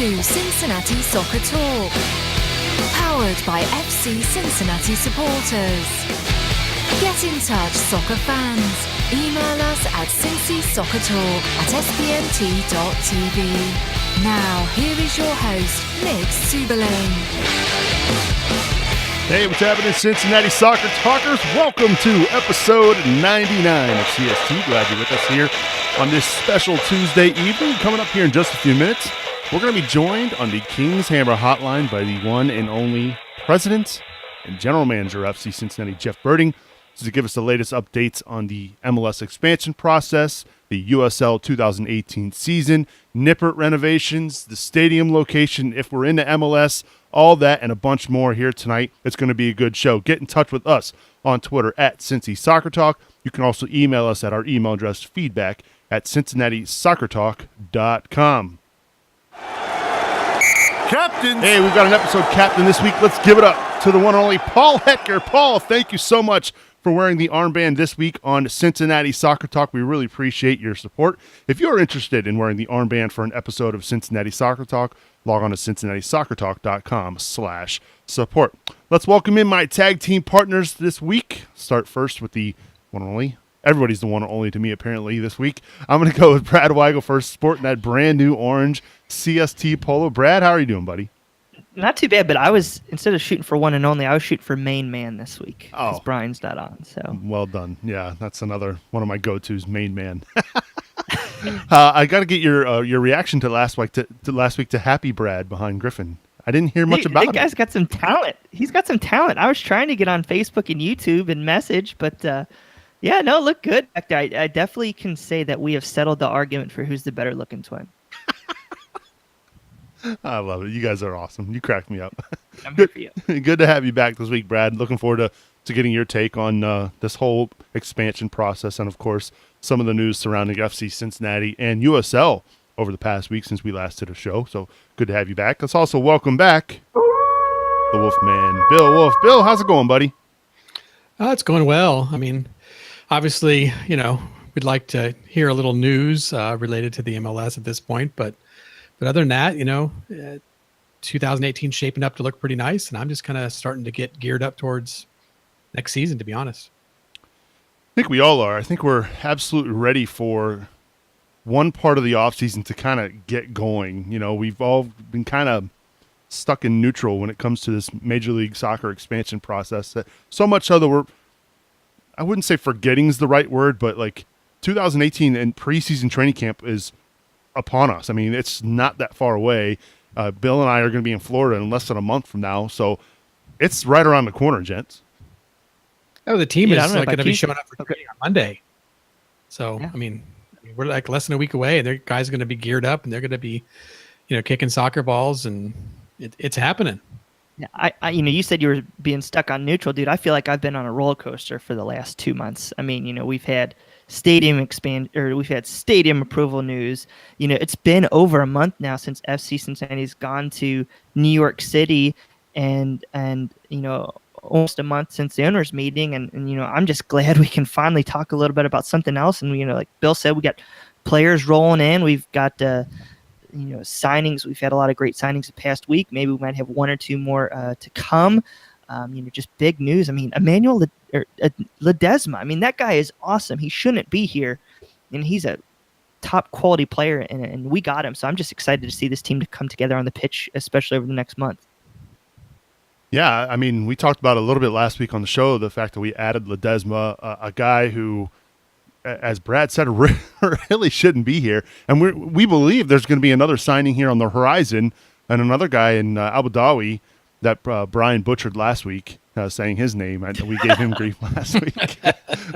to Cincinnati Soccer Talk, powered by FC Cincinnati supporters. Get in touch, soccer fans. Email us at cincysoccertalk@spnt.tv. Now, here is your host, Nick Suberling. Hey, what's happening, Cincinnati Soccer Talkers? Welcome to episode 99 of CST. Glad you're with us here on this special Tuesday evening. Coming up here in just a few minutes, we're going to be joined on the King's Hammer hotline by the one and only President and General Manager of FC Cincinnati, Jeff Berding, to give us the latest updates on the MLS expansion process, the USL 2018 season, Nippert renovations, the stadium location, if we're into MLS, all that and a bunch more here tonight. It's going to be a good show. Get in touch with us on Twitter at Cincy Soccer Talk. You can also email us at our email address, feedback@CincinnatiSoccerTalk.com. Captain! Hey, we've got an episode captain this week. Let's give it up to the one and only Paul Hetker. Paul, thank you so much for wearing the armband this week on Cincinnati Soccer Talk. We really appreciate your support. If you're interested in wearing the armband for an episode of Cincinnati Soccer Talk, log on to CincinnatiSoccerTalk.com/support. Let's welcome in my tag team partners this week. Start first with the one and only. Everybody's the one and only to me, apparently, this week. I'm going to go with Brad Weigel first, sporting that brand new orange CST polo. Brad, how are you doing, buddy? Not too bad, but I was, instead of shooting for one and only, I was shooting for main man this week. Because Brian's not on, so. Well done. Yeah, that's another one of my go-tos, main man. I got to get your reaction to last week to Happy Brad behind Griffin. I didn't hear much about him. That guy's got some talent. He's got some talent. I was trying to get on Facebook and YouTube and message, but yeah, no, look good. I definitely can say that we have settled the argument for who's the better looking twin. I love it. You guys are awesome. You cracked me up. I'm here for you. Good to have you back this week, Brad. Looking forward to getting your take on this whole expansion process and, of course, some of the news surrounding FC Cincinnati and USL over the past week since we last did a show. So good to have you back. Let's also welcome back the Wolfman, Bill Wolf. Bill, how's it going, buddy? It's going well. I mean, obviously, we'd like to hear a little news related to the MLS at this point, but other than that, 2018 shaping up to look pretty nice, and I'm just kind of starting to get geared up towards next season, to be honest. I think we all are. I think we're absolutely ready for one part of the offseason to kind of get going. We've all been kind of stuck in neutral when it comes to this Major League Soccer expansion process. So much so that I wouldn't say forgetting is the right word, but like 2018 and preseason training camp is upon us. I mean, it's not that far away. Bill and I are going to be in Florida in less than a month from now, so it's right around the corner, gents. Oh, the team is going to be showing up for training on Monday. So, yeah. I mean, we're like less than a week away, and their guys are going to be geared up, and they're going to be, kicking soccer balls, and it's happening. Yeah, you said you were being stuck on neutral, dude. I feel like I've been on a roller coaster for the last 2 months. I mean, we've had stadium approval news. It's been over a month now since FC Cincinnati's gone to New York City, and almost a month since the owners meeting, and I'm just glad we can finally talk a little bit about something else. And like Bill said, we got players rolling in. We've got signings. We've had a lot of great signings the past week. Maybe we might have one or two more to come. Just big news. I mean, Emmanuel Ledesma. I mean, that guy is awesome. He shouldn't be here, and he's a top quality player, and we got him. So I'm just excited to see this team to come together on the pitch, especially over the next month. Yeah, I mean, we talked about it a little bit last week on the show, the fact that we added Ledesma, a guy who, as Brad said, really shouldn't be here. And we believe there's going to be another signing here on the horizon, and another guy in Abu Dhabi that Brian butchered last week, saying his name. We gave him grief last week.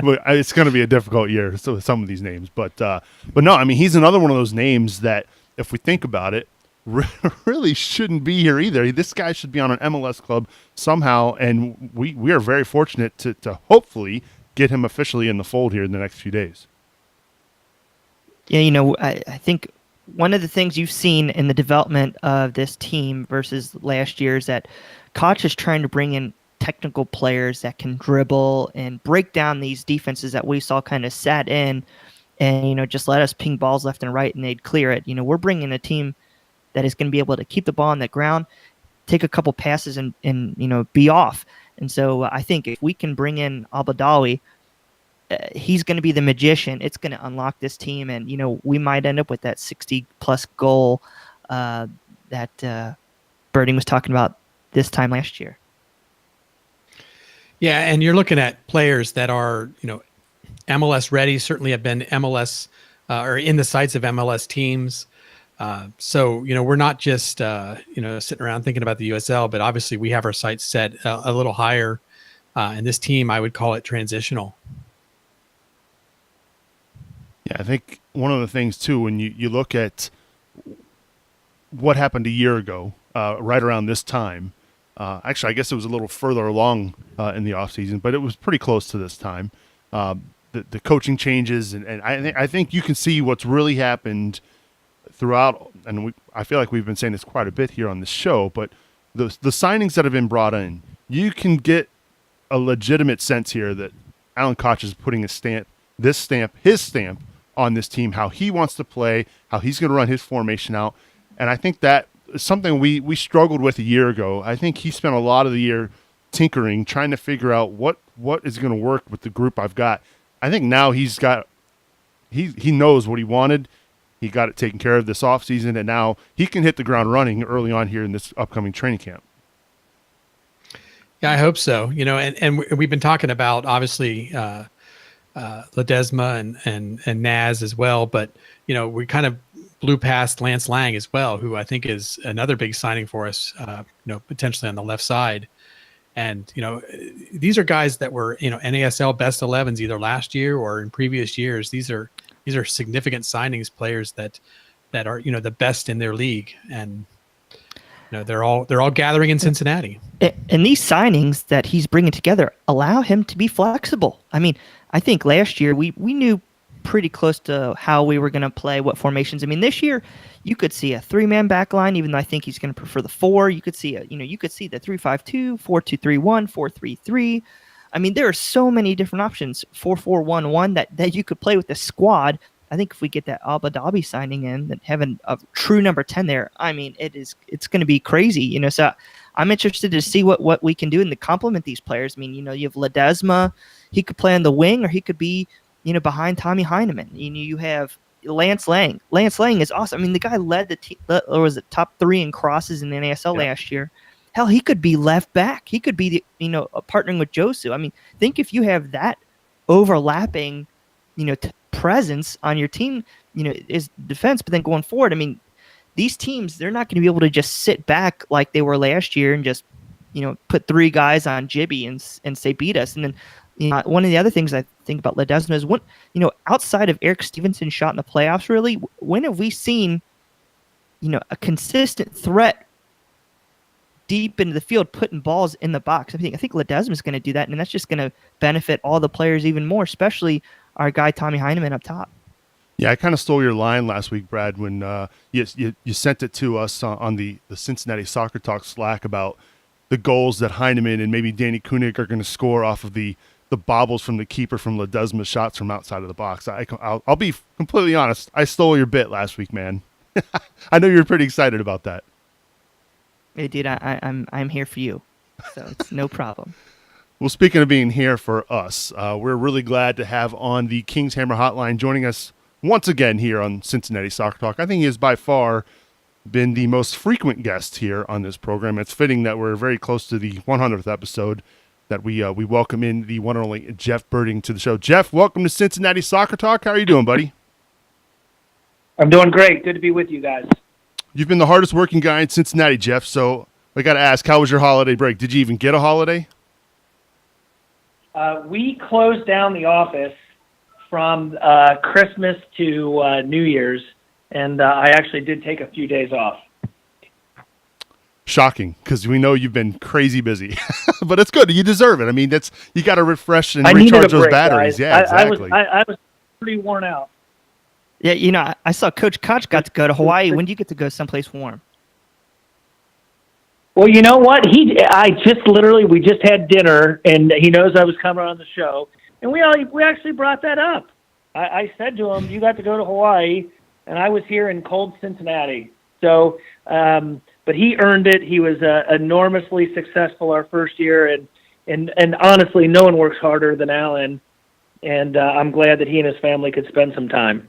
But it's going to be a difficult year with some of these names. But no, I mean, he's another one of those names that, if we think about it, really shouldn't be here either. This guy should be on an MLS club somehow, and we are very fortunate to hopefully get him officially in the fold here in the next few days. Yeah, I think one of the things you've seen in the development of this team versus last year is that Koch is trying to bring in technical players that can dribble and break down these defenses that we saw kind of sat in and, just let us ping balls left and right and they'd clear it. We're bringing a team that is going to be able to keep the ball on the ground, take a couple passes, and be off. And so I think if we can bring in Abadawi, he's going to be the magician. It's going to unlock this team, and we might end up with that 60-plus goal that Berding was talking about this time last year. Yeah, and you're looking at players that are MLS ready. Certainly have been MLS or in the sights of MLS teams. So we're not just sitting around thinking about the USL, but obviously we have our sights set a little higher. And this team, I would call it transitional. Yeah, I think one of the things too, when you look at what happened a year ago, right around this time, actually, I guess it was a little further along in the offseason, but it was pretty close to this time. The coaching changes, and I think you can see what's really happened throughout, and I feel like we've been saying this quite a bit here on this show, but the signings that have been brought in, you can get a legitimate sense here that Alan Koch is putting his stamp on this team, how he wants to play, how he's going to run his formation out. And I think that is something we struggled with a year ago. I think he spent a lot of the year tinkering, trying to figure out what is going to work with the group I've got. I think now he knows what he wanted. He got it taken care of this offseason, and now he can hit the ground running early on here in this upcoming training camp. Yeah, I hope so. And we've been talking about, obviously, Ledesma and Naz as well, but we kind of blew past Lance Lang as well, who I think is another big signing for us, potentially on the left side. And these are guys that were NASL best 11s either last year or in previous years. These are significant signings, players that are the best in their league, and they're all gathering in Cincinnati. And these signings that he's bringing together allow him to be flexible. I mean, I think last year we knew pretty close to how we were going to play, what formations. I mean, this year you could see a 3-man back line, even though I think he's going to prefer the 4. You could see the 3-5-2, 4-2-3-1, 4-3-3. I mean, there are so many different options, 4-4-1-1 that you could play with the squad. I think if we get that Abu Dhabi signing in, that having a true number 10 there, I mean, it's going to be crazy, So I'm interested to see what we can do and to complement these players. I mean, you have Ledesma, he could play on the wing, or he could be, behind Tommy Heineman. You have Lance Lang. Lance Lang is awesome. I mean, the guy led the team, or was it top 3 in crosses in the NASL last year. Hell, he could be left back. He could be partnering with Josu. I mean, think if you have that overlapping, presence on your team, is defense, but then going forward, I mean, these teams, they're not going to be able to just sit back like they were last year and just, put 3 guys on Jibby and say beat us. And then, one of the other things I think about Ledesma is outside of Eric Stevenson's shot in the playoffs, really, when have we seen, a consistent threat deep into the field, putting balls in the box? I think Ledesma is going to do that, and that's just going to benefit all the players even more, especially our guy Tommy Heineman up top. Yeah, I kind of stole your line last week, Brad, when you sent it to us on the Cincinnati Soccer Talk Slack about the goals that Heineman and maybe Danny Koenig are going to score off of the bobbles from the keeper from Ledesma's shots from outside of the box. I'll be completely honest. I stole your bit last week, man. I know you're pretty excited about that. Hey, dude, I'm here for you, so it's no problem. Well, speaking of being here for us, we're really glad to have on the King's Hammer Hotline joining us once again here on Cincinnati Soccer Talk. I think he has by far been the most frequent guest here on this program. It's fitting that we're very close to the 100th episode that we welcome in the one and only Jeff Berding to the show. Jeff, welcome to Cincinnati Soccer Talk. How are you doing, buddy? I'm doing great. Good to be with you guys. You've been the hardest working guy in Cincinnati, Jeff, so I got to ask, how was your holiday break? Did you even get a holiday? We closed down the office from Christmas to New Year's, and I actually did take a few days off. Shocking, because we know you've been crazy busy, but it's good. You deserve it. I mean, you got to refresh and recharge those batteries. Guys. Yeah, exactly. I was pretty worn out. Yeah, I saw Coach Koch got to go to Hawaii. When do you get to go someplace warm? Well, you know what? We just had dinner, and he knows I was coming on the show, and we actually brought that up. I said to him, "You got to go to Hawaii," and I was here in cold Cincinnati. So, but he earned it. He was enormously successful our first year, and honestly, no one works harder than Alan. And I'm glad that he and his family could spend some time.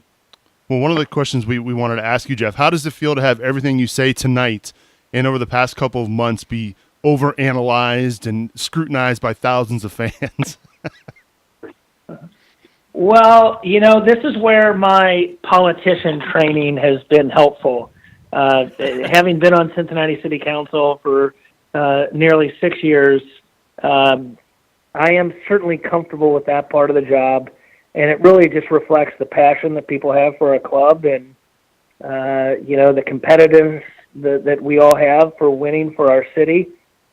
Well, one of the questions we wanted to ask you, Jeff, how does it feel to have everything you say tonight and over the past couple of months be overanalyzed and scrutinized by thousands of fans? Well, this is where my politician training has been helpful. Having been on Cincinnati City Council for nearly 6 years, I am certainly comfortable with that part of the job, and it really just reflects the passion that people have for a club and, the competitiveness that we all have for winning for our city,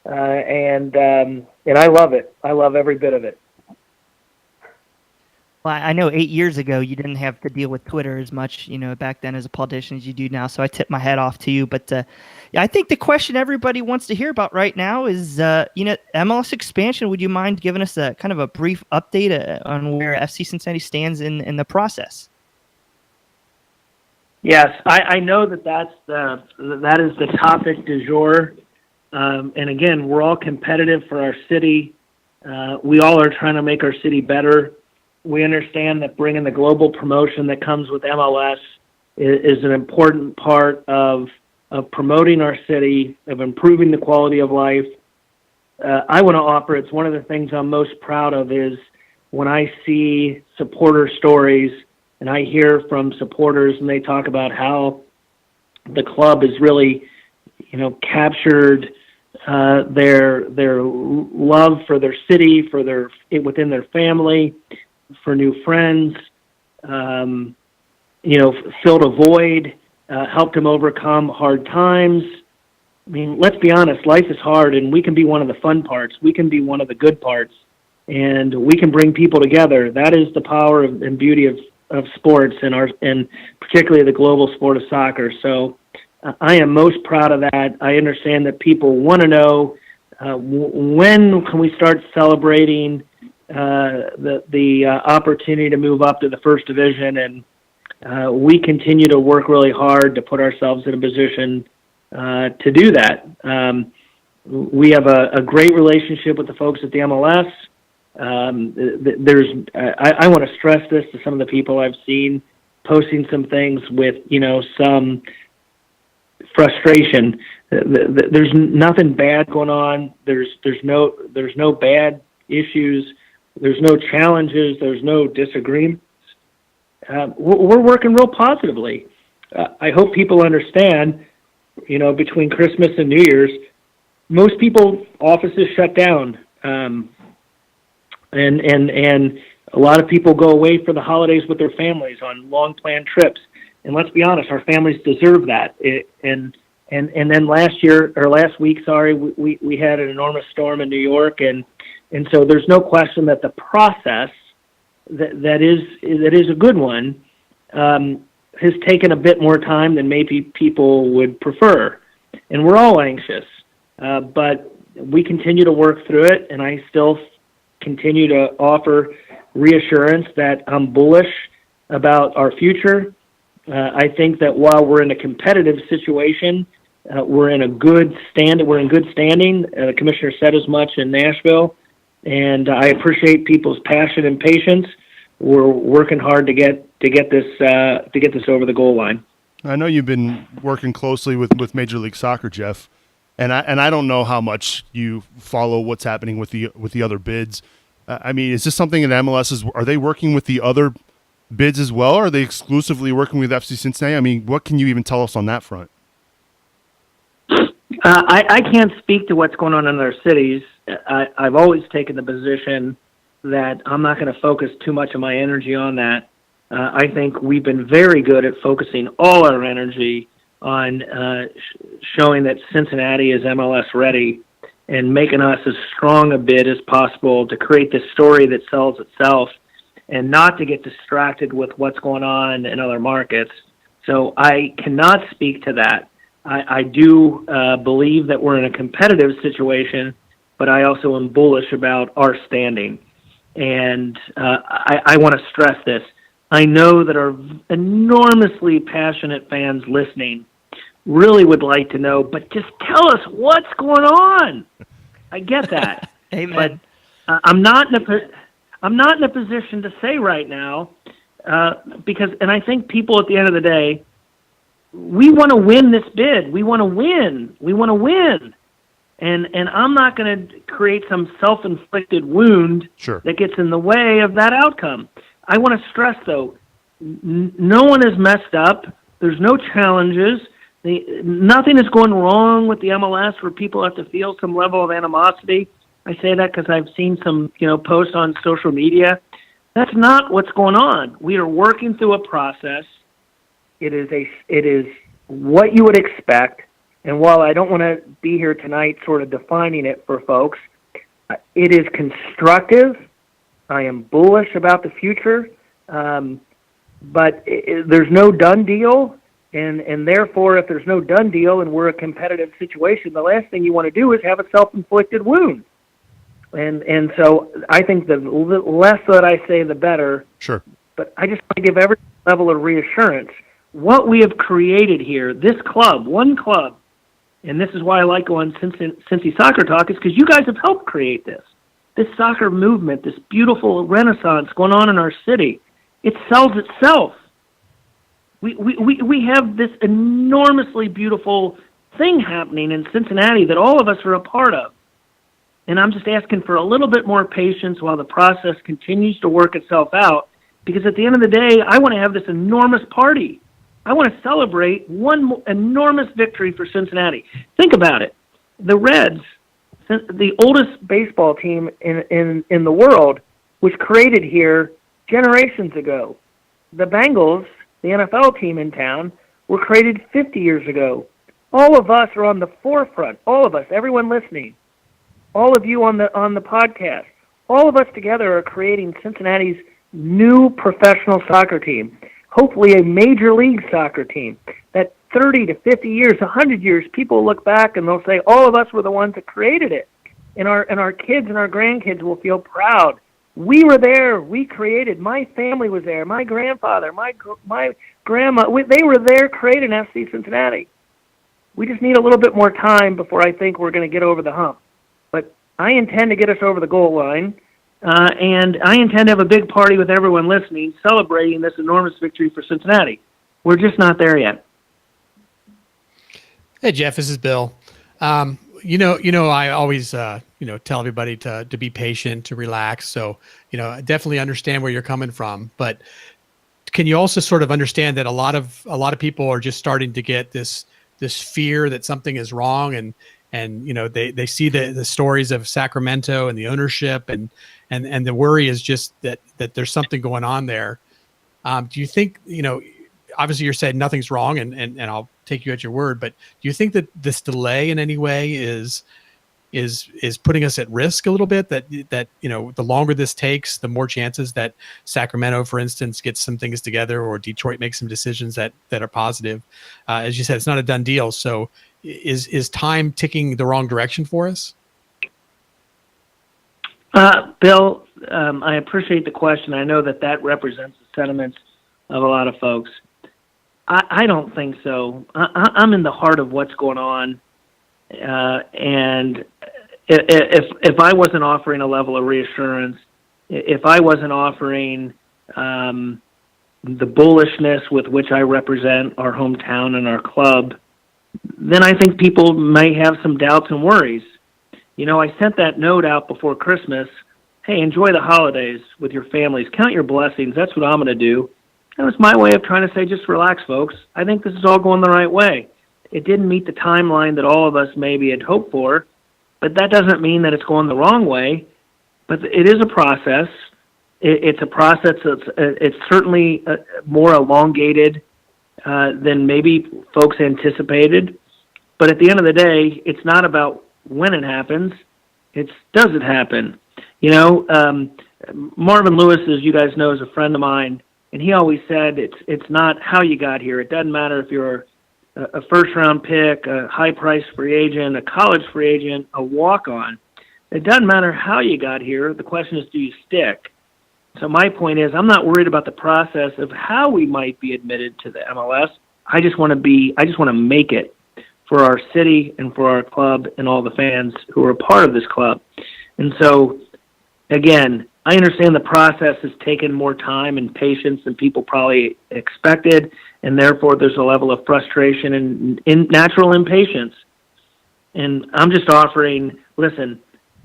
and I love it. I love every bit of it. Well, I know 8 years ago you didn't have to deal with Twitter as much, back then as a politician as you do now. So I tip my hat off to you. But I think the question everybody wants to hear about right now is, MLS expansion. Would you mind giving us a kind of a brief update on where FC Cincinnati stands in the process? Yes, I know that is the topic du jour. And again, we're all competitive for our city. We all are trying to make our city better. We understand that bringing the global promotion that comes with MLS is an important part of promoting our city, of improving the quality of life. I want to offer, it's one of the things I'm most proud of is when I see supporter stories and I hear from supporters and they talk about how the club has really, captured their love for their city, within their family, for new friends, filled a void, helped them overcome hard times. I mean, let's be honest, life is hard, and we can be one of the fun parts. We can be one of the good parts, and we can bring people together. That is the power and beauty of sports and particularly the global sport of soccer. So I am most proud of that. I understand that people want to know when can we start celebrating the opportunity to move up to the first division, and we continue to work really hard to put ourselves in a position to do that. We have a great relationship with the folks at the MLS. I want to stress this to some of the people I've seen posting some things with some frustration. There's nothing bad going on. There's no bad issues. There's no challenges. There's no disagreements. We're working real positively. I hope people understand, between Christmas and New Year's, most people offices shut down. And a lot of people go away for the holidays with their families on long planned trips. And let's be honest, our families deserve that. And then last week, we had an enormous storm in New York, and so there's no question that the process that is a good one has taken a bit more time than maybe people would prefer, and we're all anxious. But we continue to work through it, and I still continue to offer reassurance that I'm bullish about our future. I think that while we're in a competitive situation, we're in good standing. The commissioner said as much in Nashville, and I appreciate people's passion and patience. We're working hard to get this over the goal line. I know you've been working closely with Major League Soccer, Jeff, and I don't know how much you follow what's happening with the other bids. I mean, is this something that MLS are they working with the other bids as well, or are they exclusively working with FC Cincinnati? I mean, what can you even tell us on that front? I can't speak to what's going on in other cities. I've always taken the position that I'm not going to focus too much of my energy on that. I think we've been very good at focusing all our energy on showing that Cincinnati is MLS ready and making us as strong a bid as possible to create this story that sells itself and not to get distracted with what's going on in other markets. So I cannot speak to that. I do believe that we're in a competitive situation, but I also am bullish about our standing. And I want to stress this. I know that our enormously passionate fans listening really would like to know, but just tell us what's going on. I get that. Amen. But I'm not in a position to say right now because, and I think people at the end of the day, we want to win this bid. We want to win. We want to win. And I'm not going to create some self-inflicted wound that gets in the way of that outcome. I want to stress, though, no one is messed up. There's no challenges. Nothing is going wrong with the MLS where people have to feel some level of animosity. I say that because I've seen some, posts on social media. That's not what's going on. We are working through a process. It is what you would expect. And while I don't want to be here tonight sort of defining it for folks, it is constructive. I am bullish about the future. But there's no done deal. And therefore, if there's no done deal and we're a competitive situation, the last thing you want to do is have a self-inflicted wound. And so I think the less that I say, the better. Sure. But I just want to give every level of reassurance. What we have created here, this club, one club, and this is why I like going Cincy Soccer Talk, is because you guys have helped create this soccer movement, this beautiful renaissance going on in our city. It sells itself. We have this enormously beautiful thing happening in Cincinnati that all of us are a part of. And I'm just asking for a little bit more patience while the process continues to work itself out, because at the end of the day, I want to have this enormous party. I want to celebrate one enormous victory for Cincinnati. Think about it. The Reds, the oldest baseball team in the world, was created here generations ago. The Bengals, the NFL team in town, were created 50 years ago. All of us are on the forefront. All of us, everyone listening, all of you on the podcast, all of us together are creating Cincinnati's new professional soccer team, hopefully a major league soccer team. That 30 to 50 years, 100 years, people look back and they'll say, all of us were the ones that created it. And our kids and our grandkids will feel proud. We were there. We created. My family was there. My grandfather, my grandma, they were there creating FC Cincinnati. We just need a little bit more time before I think we're going to get over the hump. But I intend to get us over the goal line, and I intend to have a big party with everyone listening, celebrating this enormous victory for Cincinnati. We're just not there yet. Hey, Jeff, this is Bill. I always, tell everybody to be patient, to relax. So, I definitely understand where you're coming from, but can you also sort of understand that a lot of people are just starting to get this fear that something is wrong, and they see the stories of Sacramento and the ownership and the worry is just that there's something going on there. Do you think, obviously you're saying nothing's wrong and I'll take you at your word, but do you think that this delay in any way is putting us at risk a little bit, that the longer this takes, the more chances that Sacramento, for instance, gets some things together, or Detroit makes some decisions that are positive? As you said, it's not a done deal. So is time ticking the wrong direction for us? Bill, I appreciate the question. I know that represents the sentiments of a lot of folks. I don't think so. I'm in the heart of what's going on. And if I wasn't offering a level of reassurance, if I wasn't offering the bullishness with which I represent our hometown and our club, then I think people may have some doubts and worries. I sent that note out before Christmas. Hey, enjoy the holidays with your families. Count your blessings. That's what I'm going to do. That was my way of trying to say, just relax, folks. I think this is all going the right way. It didn't meet the timeline that all of us maybe had hoped for, but that doesn't mean that it's going the wrong way. But it is a process. It's a process it's certainly more elongated than maybe folks anticipated. But at the end of the day, it's not about when it happens. It's does it happen? Marvin Lewis, as you guys know, is a friend of mine, and he always said it's not how you got here. It doesn't matter if you're a first-round pick, a high-priced free agent, a college free agent, a walk-on. It doesn't matter how you got here. The question is, do you stick? So my point is, I'm not worried about the process of how we might be admitted to the MLS. I just want to make it. for our city and for our club and all the fans who are a part of this club. And so, again, I understand the process has taken more time and patience than people probably expected, and therefore there's a level of frustration and natural impatience. And I'm just offering, listen,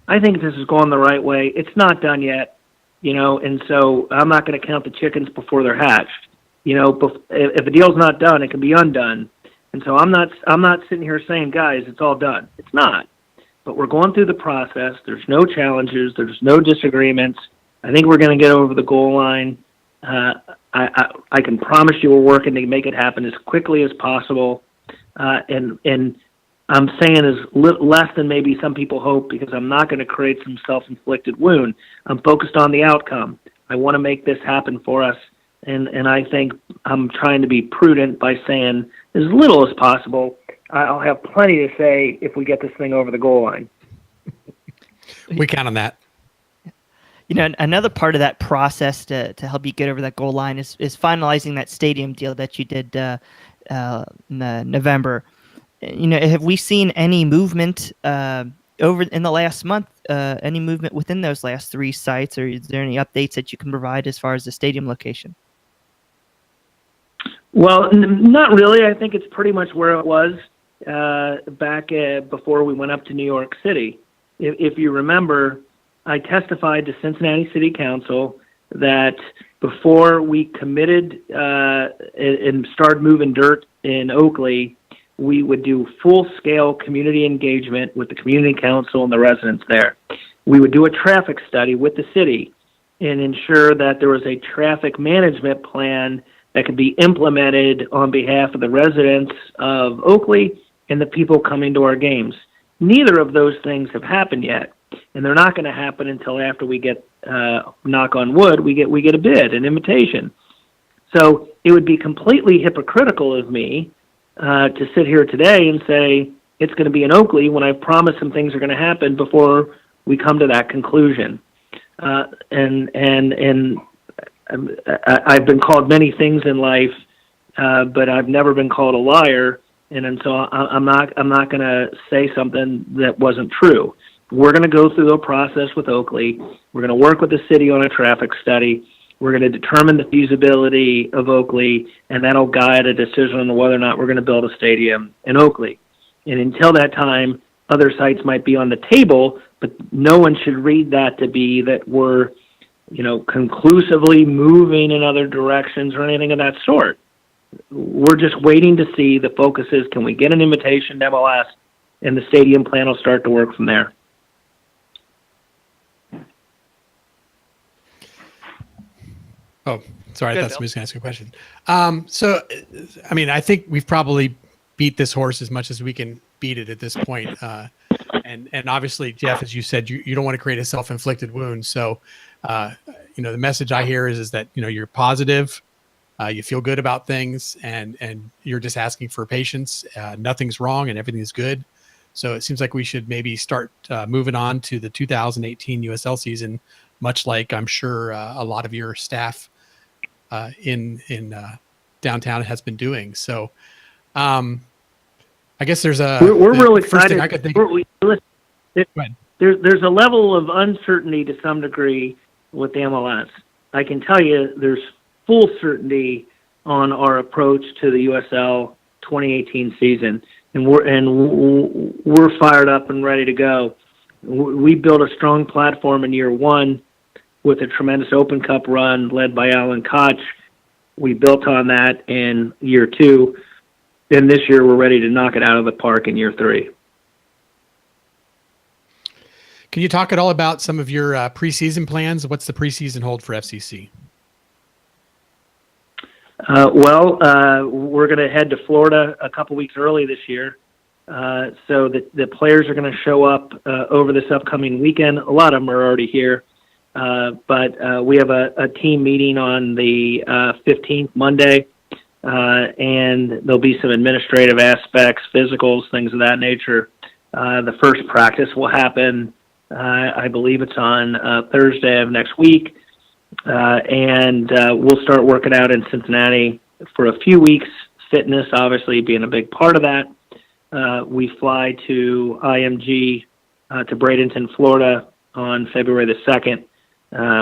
I think this is going the right way. It's not done yet, and so I'm not going to count the chickens before they're hatched. If a deal's not done, it can be undone. And so I'm not sitting here saying, guys, it's all done. It's not. But we're going through the process. There's no challenges. There's no disagreements. I think we're going to get over the goal line. I can promise you we're working to make it happen as quickly as possible. And I'm saying is less than maybe some people hope, because I'm not going to create some self-inflicted wound. I'm focused on the outcome. I want to make this happen for us. And I think I'm trying to be prudent by saying as little as possible. I'll have plenty to say if we get this thing over the goal line. We count on that. Another part of that process to help you get over that goal line is finalizing that stadium deal that you did in November. Have we seen any movement over in the last month? Any movement within those last 3 sites, or is there any updates that you can provide as far as the stadium location? Well, not really. I think it's pretty much where it was back before we went up to New York City. If you remember, I testified to Cincinnati City Council that before we committed and started moving dirt in Oakley, we would do full-scale community engagement with the community council and the residents there. We would do a traffic study with the city and ensure that there was a traffic management plan that could be implemented on behalf of the residents of Oakley and the people coming to our games. Neither of those things have happened yet, and they're not going to happen until after we get, knock on wood, we get a bid, an invitation. So it would be completely hypocritical of me to sit here today and say it's going to be in Oakley when I've promised some things are going to happen before we come to that conclusion. And I've been called many things in life, but I've never been called a liar. And so I'm not going to say something that wasn't true. We're going to go through a process with Oakley. We're going to work with the city on a traffic study. We're going to determine the feasibility of Oakley, and that'll guide a decision on whether or not we're going to build a stadium in Oakley. And until that time, other sites might be on the table, but no one should read that to be that we're, conclusively moving in other directions or anything of that sort. We're just waiting to see. The focus is, can we get an invitation to MLS, and the stadium plan will start to work from there. Oh, sorry. I thought somebody was going to ask a question. I think we've probably beat this horse as much as we can beat it at this point. And obviously, Jeff, as you said, you don't want to create a self-inflicted wound. So, the message I hear is that, you're positive, you feel good about things, and you're just asking for patience. Nothing's wrong and everything's good. So it seems like we should maybe start moving on to the 2018 USL season, much like I'm sure a lot of your staff in downtown has been doing. So I guess there's we're real excited. I could think, there's a level of uncertainty to some degree with the MLS. I can tell you there's full certainty on our approach to the USL 2018 season, and we're fired up and ready to go. We built a strong platform in year one with a tremendous Open Cup run led by Alan Koch. We built on that in year two, and this year we're ready to knock it out of the park in year three. Can you talk at all about some of your preseason plans? What's the preseason hold for FCC? We're going to head to Florida a couple weeks early this year. So the players are going to show up over this upcoming weekend. A lot of them are already here. But we have a team meeting on the 15th, Monday, and there'll be some administrative aspects, physicals, things of that nature. The first practice will happen, I believe it's on Thursday of next week, and we'll start working out in Cincinnati for a few weeks, fitness obviously being a big part of that. we fly to IMG to Bradenton, Florida on February the 2nd.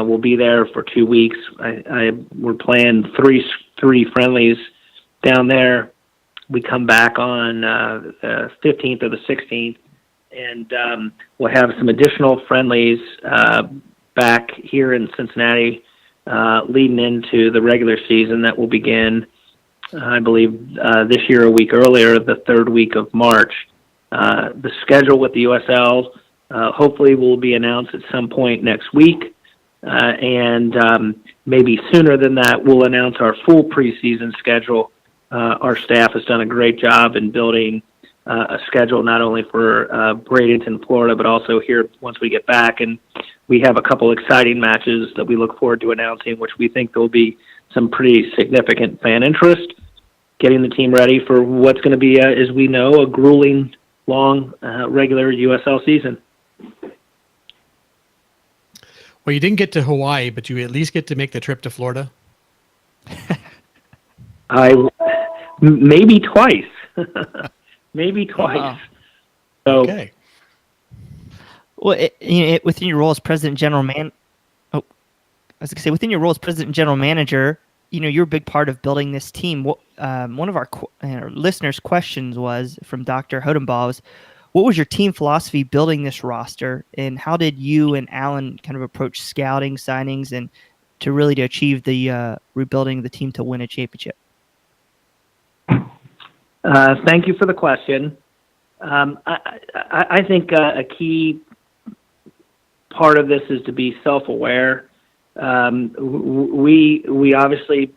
We'll be there for 2 weeks. We're playing three friendlies down there. We come back on the 15th or the 16th, and we'll have some additional friendlies back here in Cincinnati leading into the regular season that will begin, I believe, this year a week earlier, the third week of March. The schedule with the USL hopefully will be announced at some point next week, and maybe sooner than that, we'll announce our full preseason schedule. Our staff has done a great job in building a schedule not only for Bradenton, Florida, but also here once we get back. And we have a couple exciting matches that we look forward to announcing, which we think there will be some pretty significant fan interest, getting the team ready for what's going to be, as we know, a grueling, long, regular USL season. Well, you didn't get to Hawaii, but you at least get to make the trip to Florida. Maybe twice. Maybe twice. Wow. So, okay. Well, within your role as president and within your role as president and general manager, you're a big part of building this team. One of our listeners' questions was from Dr. Hodenbaugh was, what was your team philosophy building this roster, and how did you and Alan kind of approach scouting, signings, and to achieve the rebuilding of the team to win a championship? Thank you for the question. I think a key part of this is to be self-aware. We obviously,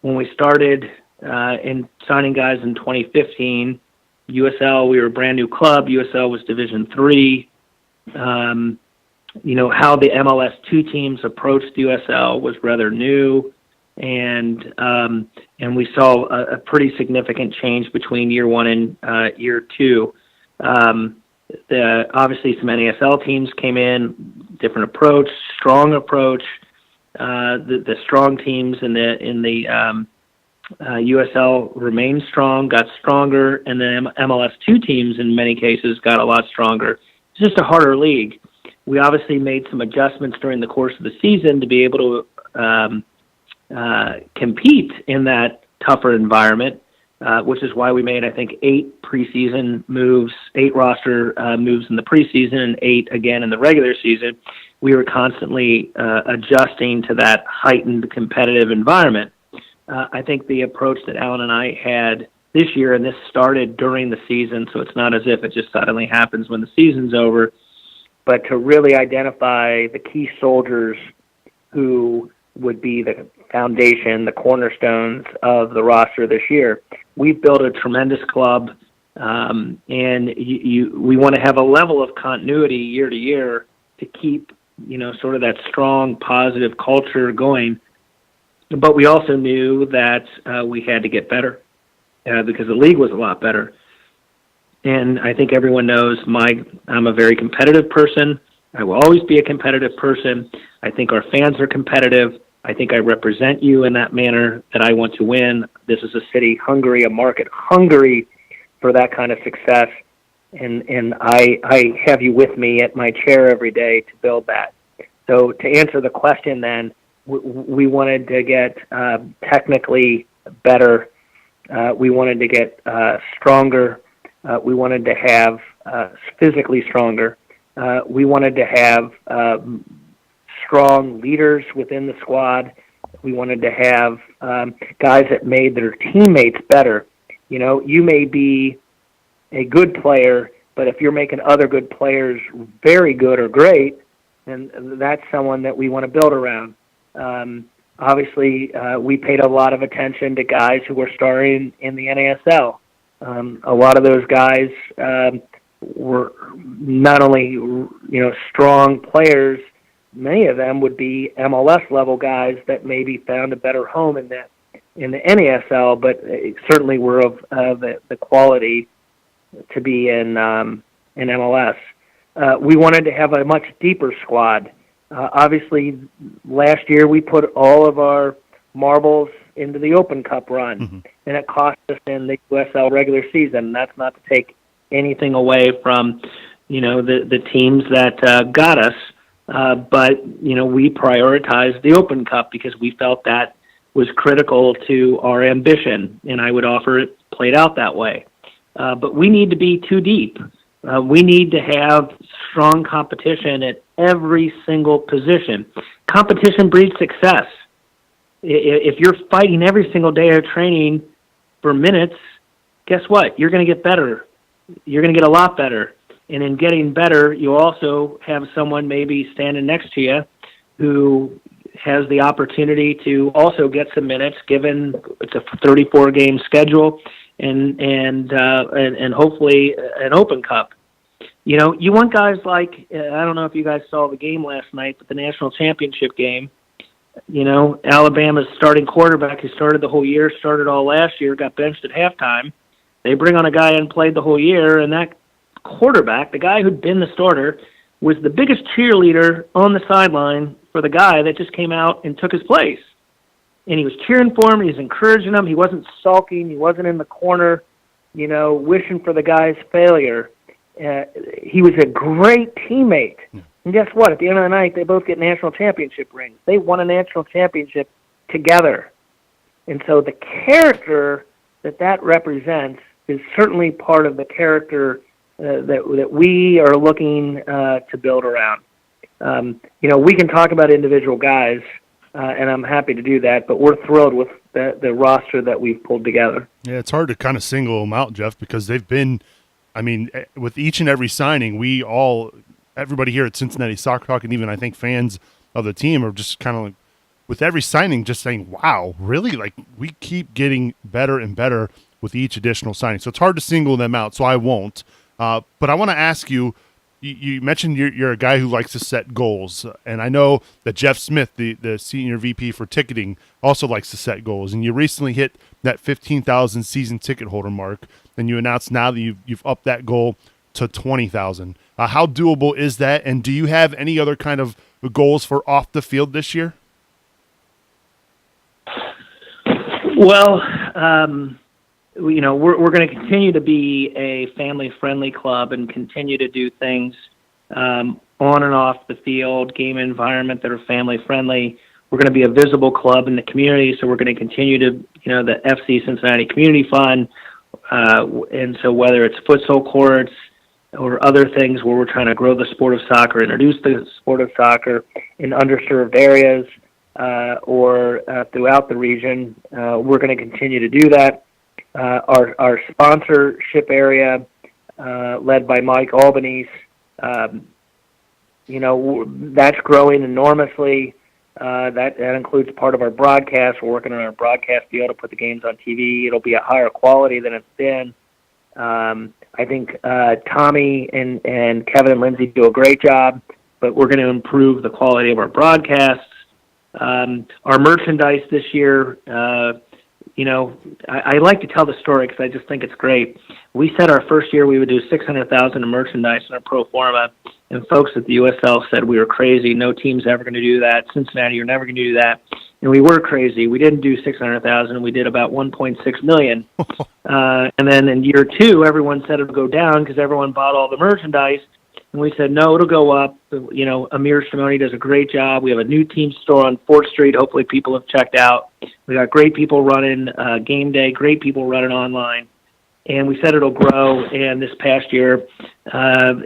when we started in signing guys in 2015, USL, we were a brand new club. USL was Division III. How the MLS 2 teams approached USL was rather new, and we saw a pretty significant change between year one and year two. Obviously, some NASL teams came in, different approach, strong approach. The strong teams in the USL remained strong, got stronger, and the MLS 2 teams in many cases got a lot stronger. It's just a harder league. We obviously made some adjustments during the course of the season to be able to compete in that tougher environment, which is why we made, I think, 8 roster moves in the preseason and 8 again in the regular season. We were constantly adjusting to that heightened competitive environment. I think the approach that Alan and I had this year, and this started during the season, so it's not as if it just suddenly happens when the season's over, but to really identify the key soldiers who would be the foundation, the cornerstones of the roster this year. We've built a tremendous club, and we want to have a level of continuity year to year to keep, sort of that strong, positive culture going. But we also knew that we had to get better because the league was a lot better. And I think everyone knows I'm a very competitive person. I will always be a competitive person. I think our fans are competitive. I think I represent you in that manner, that I want to win. This is a city hungry, a market hungry for that kind of success. And I have you with me at my chair every day to build that. So to answer the question then, we wanted to get technically better. We wanted to get stronger. We wanted to have physically stronger. We wanted to have strong leaders within the squad. We wanted to have guys that made their teammates better. You may be a good player, but if you're making other good players very good or great, then that's someone that we want to build around. Obviously, we paid a lot of attention to guys who were starring in the NASL. A lot of those guys were not only strong players. Many of them would be MLS level guys that maybe found a better home in the NASL, but certainly were of the quality to be in MLS. We wanted to have a much deeper squad. Obviously, last year we put all of our marbles into the Open Cup run, and it cost us in the USL regular season. That's not to take anything away from, the teams that got us. But, we prioritized the Open Cup because we felt that was critical to our ambition, and I would offer it played out that way. But we need to be too deep. We need to have strong competition at every single position. Competition breeds success. If you're fighting every single day of training for minutes, guess what? You're going to get better. You're going to get a lot better. And in getting better, you also have someone maybe standing next to you who has the opportunity to also get some minutes, given it's a 34-game schedule and hopefully an Open Cup. You want guys like, I don't know if you guys saw the game last night, but the national championship game, Alabama's starting quarterback who started the whole year, started all last year, got benched at halftime. They bring on a guy and played the whole year, and that quarterback, the guy who'd been the starter, was the biggest cheerleader on the sideline for the guy that just came out and took his place. And he was cheering for him. He was encouraging him. He wasn't sulking. He wasn't in the corner, wishing for the guy's failure. He was a great teammate. And guess what? At the end of the night, they both get national championship rings. They won a national championship together. And so the character that represents is certainly part of the character that we are looking to build around. We can talk about individual guys, and I'm happy to do that, but we're thrilled with the roster that we've pulled together. Yeah, it's hard to kind of single them out, Jeff, because they've been, with each and every signing, everybody here at Cincinnati Soccer Talk, and even I think fans of the team are just kind of like, with every signing, just saying, wow, really? Like, we keep getting better and better with each additional signing. So it's hard to single them out, so I won't. But I want to ask you, you mentioned you're a guy who likes to set goals, and I know that Jeff Smith, the senior VP for ticketing, also likes to set goals, and you recently hit that 15,000 season ticket holder mark, and you announced now that you've upped that goal to 20,000. How doable is that, and do you have any other kind of goals for off the field this year? Well, we're going to continue to be a family-friendly club and continue to do things on and off the field, game environment that are family-friendly. We're going to be a visible club in the community, so we're going to continue to, the FC Cincinnati Community Fund, and so whether it's futsal courts or other things where we're trying to grow the sport of soccer, introduce the sport of soccer in underserved areas or throughout the region, we're going to continue to do that. Our sponsorship area, led by Mike Albanese, that's growing enormously. That includes part of our broadcast. We're working on our broadcast deal to put the games on TV. It'll be a higher quality than it's been. I think Tommy and Kevin and Lindsay do a great job, but we're going to improve the quality of our broadcasts. Our merchandise this year, I like to tell the story because I just think it's great. We said our first year we would do $600,000 in merchandise in our pro forma, and folks at the USL said we were crazy. No team's ever going to do that. Cincinnati, you're never going to do that. And we were crazy. We didn't do $600,000. We did about $1.6 million. And then in year two, everyone said it would go down because everyone bought all the merchandise. And we said, no, it'll go up. Amir Shimoni does a great job. We have a new team store on 4th Street. Hopefully people have checked out. We got great people running game day, great people running online. And we said it'll grow. And this past year,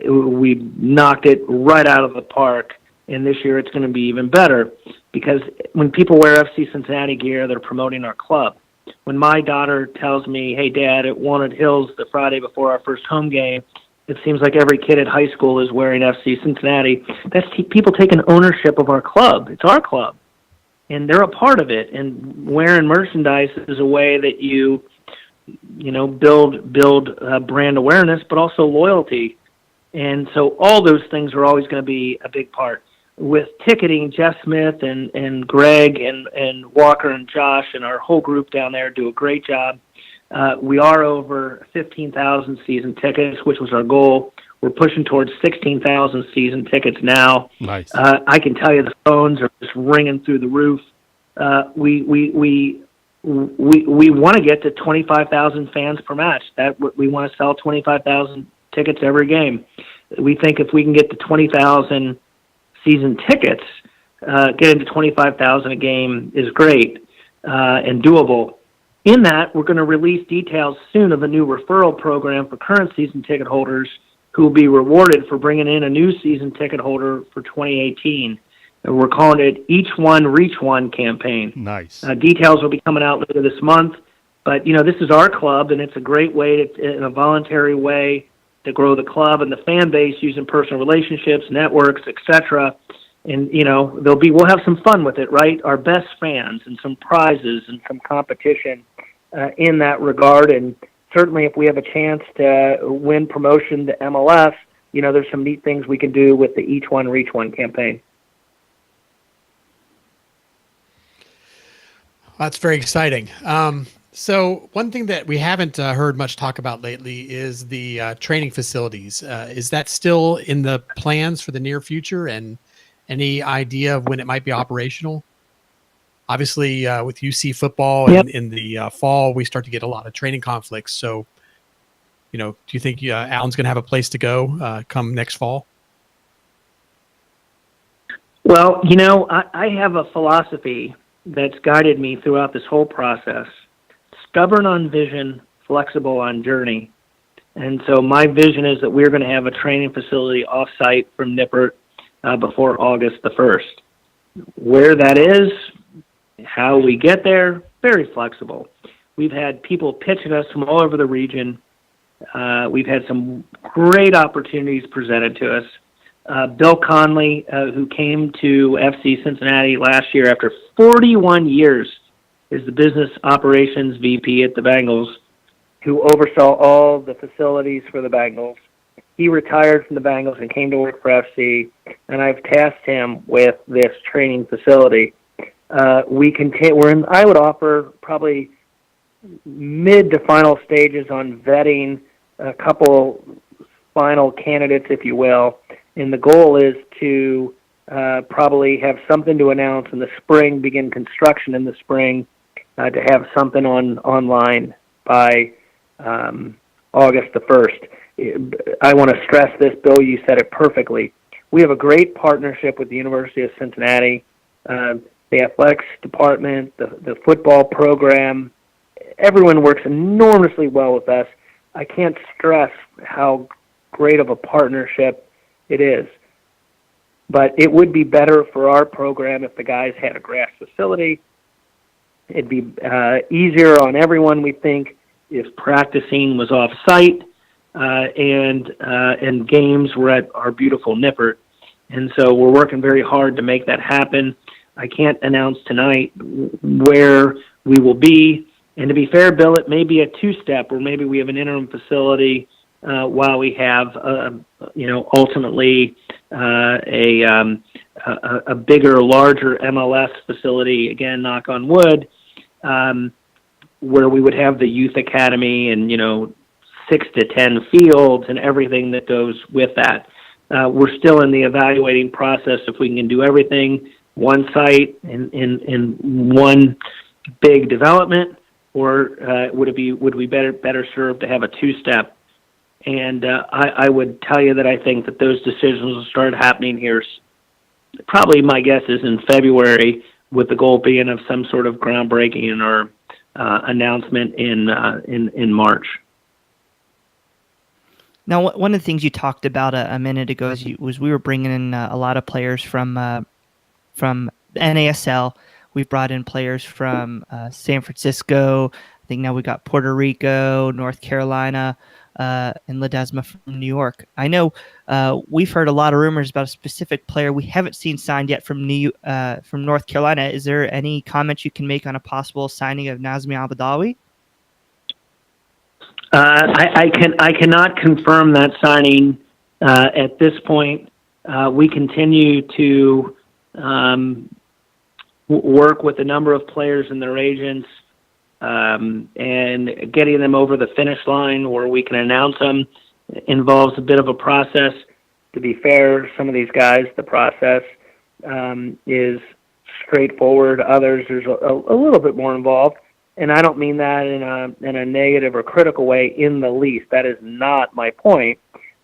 we knocked it right out of the park. And this year it's going to be even better because when people wear FC Cincinnati gear, they're promoting our club. When my daughter tells me, hey, Dad, at Walnut Hills the Friday before our first home game, it seems like every kid at high school is wearing FC Cincinnati. That's people taking ownership of our club. It's our club, and they're a part of it. And wearing merchandise is a way that you build brand awareness, but also loyalty. And so all those things are always going to be a big part. With ticketing, Jeff Smith and Greg and Walker and Josh and our whole group down there do a great job. We are over 15,000 season tickets, which was our goal. We're pushing towards 16,000 season tickets now. Nice. I can tell you the phones are just ringing through the roof. We want to get to 25,000 fans per match. We want to sell 25,000 tickets every game. We think if we can get to 20,000 season tickets, getting to 25,000 a game is great and doable. In that, we're going to release details soon of a new referral program for current season ticket holders who will be rewarded for bringing in a new season ticket holder for 2018. And we're calling it Each One, Reach One campaign. Nice. Details will be coming out later this month. But, this is our club, and it's a great way, in a voluntary way, to grow the club and the fan base using personal relationships, networks, etc. And, we'll have some fun with it, right? Our best fans and some prizes and some competition in that regard. And certainly if we have a chance to win promotion to MLS, there's some neat things we can do with the Each One, Reach One campaign. That's very exciting. So one thing that we haven't heard much talk about lately is the training facilities. Is that still in the plans for the near future, and any idea of when it might be operational? Obviously, with UC football in the fall, we start to get a lot of training conflicts. So, do you think Allen's going to have a place to go come next fall? Well, I have a philosophy that's guided me throughout this whole process. Stubborn on vision, flexible on journey. And so my vision is that we're going to have a training facility off-site from Nippert before August the 1st. Where that is, how we get there, very flexible. We've had people pitching us from all over the region. We've had some great opportunities presented to us. Bill Conley, who came to FC Cincinnati last year after 41 years, is the business operations VP at the Bengals, who oversaw all the facilities for the Bengals. He retired from the Bengals and came to work for FC, and I've tasked him with this training facility. We're in, I would offer, probably mid to final stages on vetting a couple final candidates, if you will, and the goal is to probably have something to announce in the spring, begin construction in the spring, to have something online by August the 1st. I want to stress this, Bill, you said it perfectly. We have a great partnership with the University of Cincinnati, the athletics department, the football program. Everyone works enormously well with us. I can't stress how great of a partnership it is. But it would be better for our program if the guys had a grass facility. It'd be easier on everyone, we think, if practicing was off-site and games were at our beautiful Nippert. And so we're working very hard to make that happen. I can't announce tonight where we will be. And to be fair, Bill, it may be a two-step, or maybe we have an interim facility while we have, ultimately a bigger, larger MLS facility, again, knock on wood, where we would have the youth academy and, 6 to 10 fields and everything that goes with that. We're still in the evaluating process if we can do everything one site in one big development, or would we better serve to have a two-step? And I would tell you that I think that those decisions will start happening here. Probably my guess is in February, with the goal being of some sort of groundbreaking or announcement in March. Now, one of the things you talked about a minute ago was we were bringing in a lot of players from NASL. We've brought in players from San Francisco. I think now we got Puerto Rico, North Carolina, and Ledesma from New York. I know we've heard a lot of rumors about a specific player we haven't seen signed yet from North Carolina. Is there any comments you can make on a possible signing of Nazmi Abadawi? I cannot confirm that signing at this point. We continue to work with a number of players and their agents and getting them over the finish line where we can announce them involves a bit of a process. To be fair, some of these guys, the process is straightforward. Others, there's a little bit more involved. And I don't mean that in a negative or critical way in the least. That is not my point.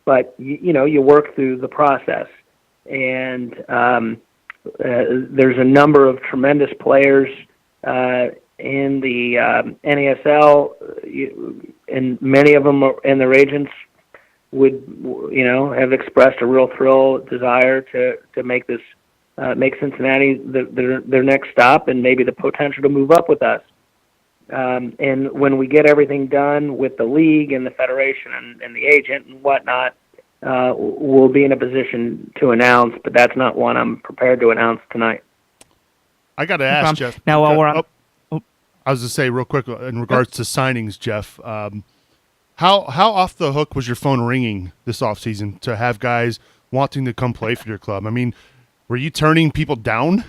but you work through the process. And there's a number of tremendous players in the NASL, and many of them and their agents would have expressed a real desire to make this make Cincinnati their next stop, and maybe the potential to move up with us. And when we get everything done with the league and the federation and the agent and whatnot, we'll be in a position to announce, but that's not one I'm prepared to announce tonight. I got to ask, Jeff. Now, while we're on, I was to say real quick in regards to signings, Jeff. How off the hook was your phone ringing this offseason to have guys wanting to come play for your club? I mean, were you turning people down?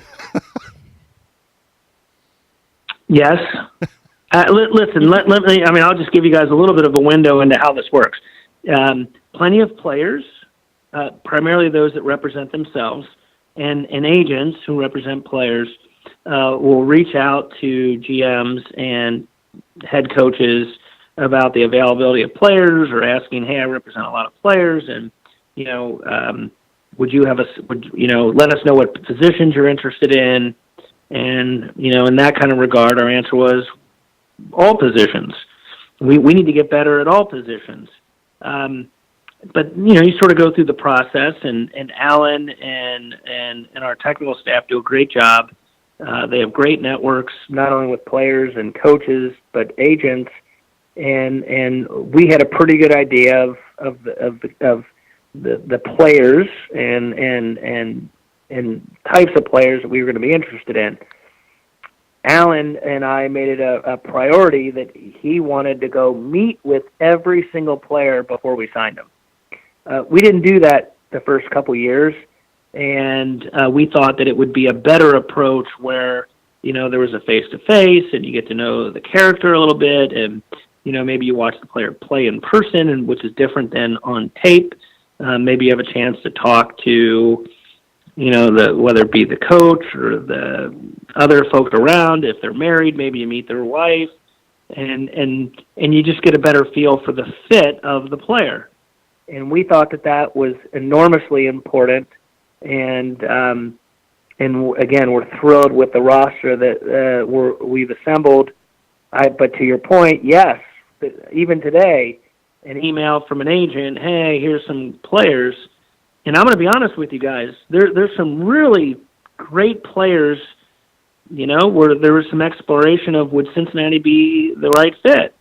Yes. Listen, let me. I mean, I'll just give you guys a little bit of a window into how this works. Plenty of players, primarily those that represent themselves, and agents who represent players, will reach out to GMs and head coaches about the availability of players, or asking, "Hey, I represent a lot of players, and would you let us know what positions you're interested in?" And in that kind of regard, our answer was all positions. We need to get better at all positions. But you sort of go through the process, and Alan and our technical staff do a great job. They have great networks, not only with players and coaches, but agents. And we had a pretty good idea of the players and types of players that we were going to be interested in. Alan and I made it a priority that he wanted to go meet with every single player before we signed him. We didn't do that the first couple years, and we thought that it would be a better approach where there was a face-to-face, and you get to know the character a little bit, and maybe you watch the player play in person, and which is different than on tape. Maybe you have a chance to talk to whether it be the coach or the other folks around. If they're married, maybe you meet their wife, and you just get a better feel for the fit of the player. And we thought that was enormously important. And again, we're thrilled with the roster that we've assembled. But to your point, yes, even today, an email from an agent, "Hey, here's some players." And I'm going to be honest with you guys, there's some really great players, where there was some exploration of would Cincinnati be the right fit.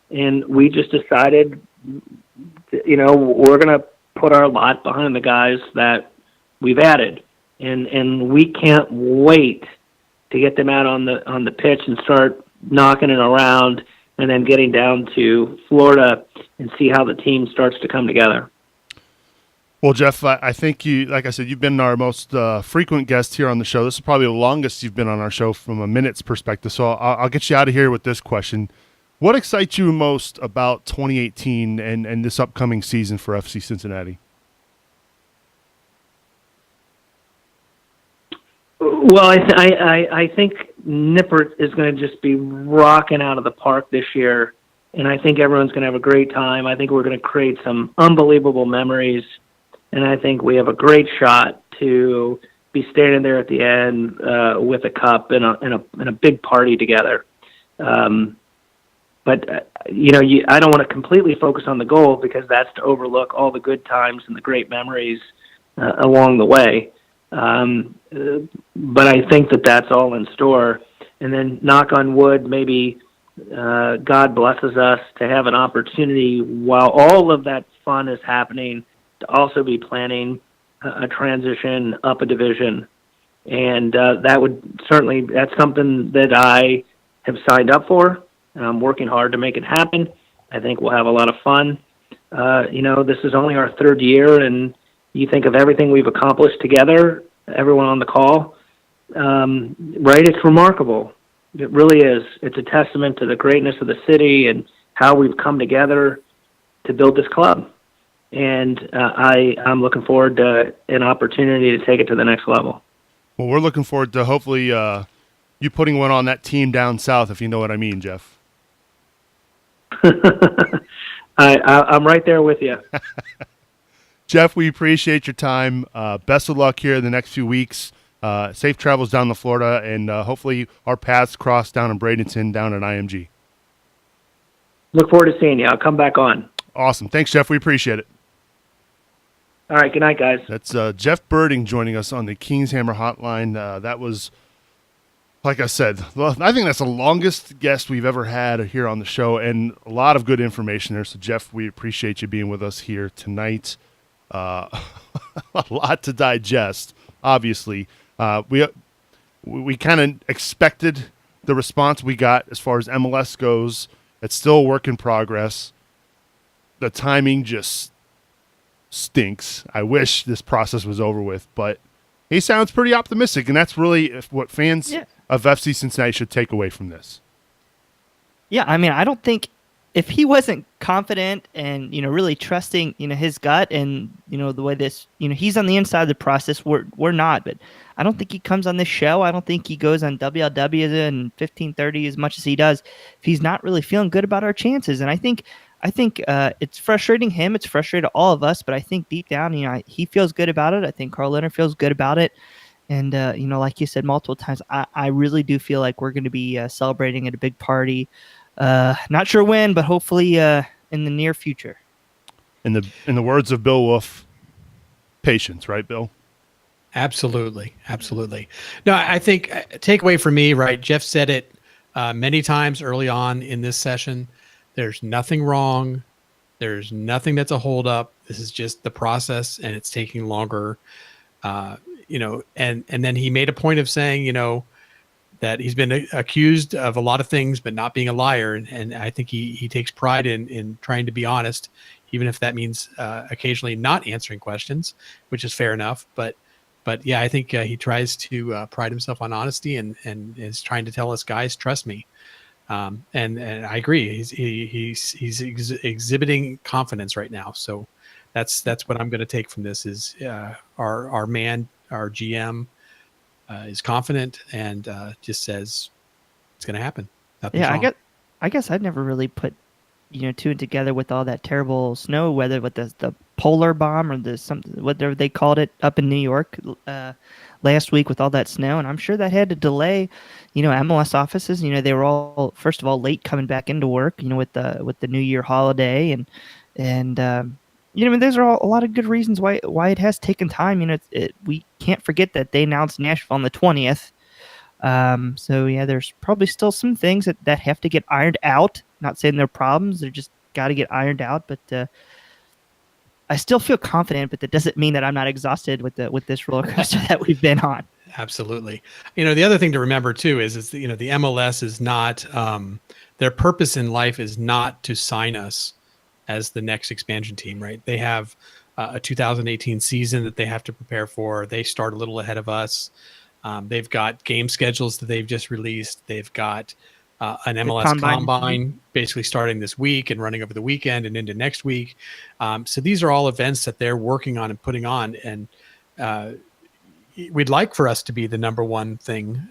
And we just decided, we're going to put our lot behind the guys that we've added. And we can't wait to get them out on the pitch and start knocking it around, and then getting down to Florida and see how the team starts to come together. Well, Jeff, I think like I said, you've been our most frequent guest here on the show. This is probably the longest you've been on our show from a minute's perspective. So I'll get you out of here with this question. What excites you most about 2018 and this upcoming season for FC Cincinnati? Well, I think Nippert is going to just be rocking out of the park this year, and I think everyone's going to have a great time. I think we're going to create some unbelievable memories, and I think we have a great shot to be standing there at the end with a cup and a big party together. But I don't want to completely focus on the goal, because that's to overlook all the good times and the great memories along the way. But I think that's all in store. And then, knock on wood, maybe God blesses us to have an opportunity while all of that fun is happening to also be planning a transition up a division. And that's something that I have signed up for, and I'm working hard to make it happen. I think we'll have a lot of fun. This is only our third year, and you think of everything we've accomplished together, everyone on the call, right? It's remarkable. It really is. It's a testament to the greatness of the city and how we've come together to build this club. And I'm looking forward to an opportunity to take it to the next level. Well, we're looking forward to hopefully you putting one on that team down south, if you know what I mean, Jeff. I'm right there with you. Jeff, we appreciate your time. Best of luck here in the next few weeks. Safe travels down to Florida, and hopefully our paths cross down in Bradenton, down at IMG. Look forward to seeing you. I'll come back on. Awesome. Thanks, Jeff. We appreciate it. All right. Good night, guys. That's Jeff Berding joining us on the Kings Hammer Hotline. That was, like I said, I think that's the longest guest we've ever had here on the show, and a lot of good information there. So, Jeff, we appreciate you being with us here tonight. A lot to digest, obviously. We kind of expected the response we got as far as MLS goes. It's still a work in progress. The timing just stinks. I wish this process was over with, but he sounds pretty optimistic, and that's really what fans of FC Cincinnati should take away from this. Yeah, I mean, I don't think if he wasn't confident and, really trusting, his gut and, the way this, he's on the inside of the process, we're not, but I don't think he comes on this show. I don't think he goes on WLW and 1530 as much as he does if he's not really feeling good about our chances. And I think it's frustrating him. It's frustrating all of us, but I think deep down, he feels good about it. I think Carl Leonard feels good about it. And, like you said multiple times, I really do feel like we're going to be celebrating at a big party. Not sure when, but hopefully in the near future. In the words of Bill Wolf, patience, right, Bill? Absolutely. No, I think takeaway for me, right? Jeff said it many times early on in this session. There's nothing wrong. There's nothing that's a holdup. This is just the process, and it's taking longer. And then he made a point of saying, that he's been accused of a lot of things, but not being a liar. And I think he takes pride in trying to be honest, even if that means occasionally not answering questions, which is fair enough. But yeah, I think he tries to pride himself on honesty and is trying to tell us, guys, trust me. And I agree. He's exhibiting confidence right now. So that's what I'm going to take from this is our man, our GM, is confident and just says it's going to happen. Nothing's wrong. I guess I'd never really put two and together with all that terrible snow weather with the polar bomb or whatever they called it up in New York last week with all that snow, and I'm sure that had to delay MLS offices. They were all first of all late coming back into work with the New Year holiday and those are all a lot of good reasons why it has taken time. We can't forget that they announced Nashville on the 20th. So yeah, there's probably still some things that have to get ironed out. Not saying they're problems; they're just got to get ironed out. But I still feel confident. But that doesn't mean that I'm not exhausted with this roller coaster that we've been on. Absolutely. The other thing to remember too is the MLS is not their purpose in life is not to sign us as the next expansion team, right? They have a 2018 season that they have to prepare for. They start a little ahead of us. They've got game schedules that they've just released. They've got an MLS combine basically starting this week and running over the weekend and into next week. So these are all events that they're working on and putting on. And we'd like for us to be the number one thing,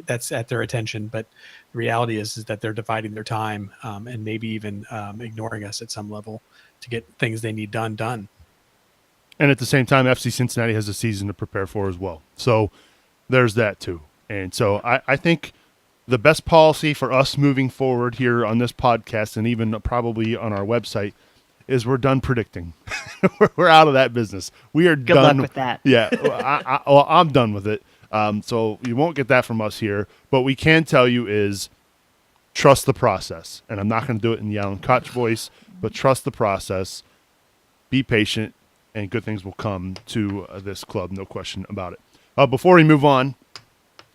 that's at their attention. But the reality is that they're dividing their time and maybe even ignoring us at some level to get things they need done. And at the same time, FC Cincinnati has a season to prepare for as well. So there's that too. And so I think the best policy for us moving forward here on this podcast and even probably on our website is we're done predicting. We're out of that business. We are done. Good luck with that. Yeah, I'm done with it. So you won't get that from us here. But we can tell you is trust the process. And I'm not going to do it in the Alan Koch voice, but trust the process. Be patient, and good things will come to this club, no question about it. Before we move on,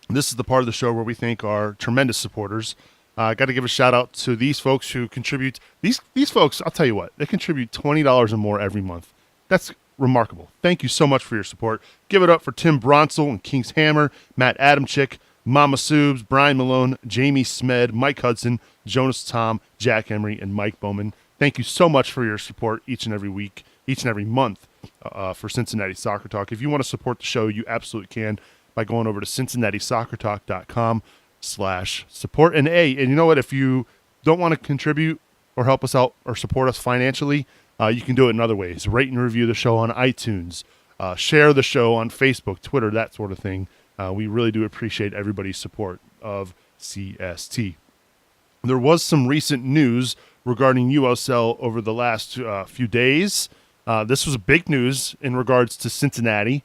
this is the part of the show where we thank our tremendous supporters. I got to give a shout out to these folks who contribute. These folks, I'll tell you what, they contribute $20 or more every month. That's remarkable. Thank you so much for your support. Give it up for Tim Bronsel and King's Hammer, Matt Adamczyk, Mama Subes, Brian Malone, Jamie Smed, Mike Hudson, Jonas Tom, Jack Emery, and Mike Bowman. Thank you so much for your support each and every week, each and every month for Cincinnati Soccer Talk. If you want to support the show, you absolutely can by going over to CincinnatiSoccerTalk.com/support. And you know what? If you don't want to contribute or help us out or support us financially, you can do it in other ways. Rate and review the show on iTunes. Share the show on Facebook, Twitter, that sort of thing. We really do appreciate everybody's support of CST. There was some recent news regarding USL over the last few days. This was big news in regards to Cincinnati.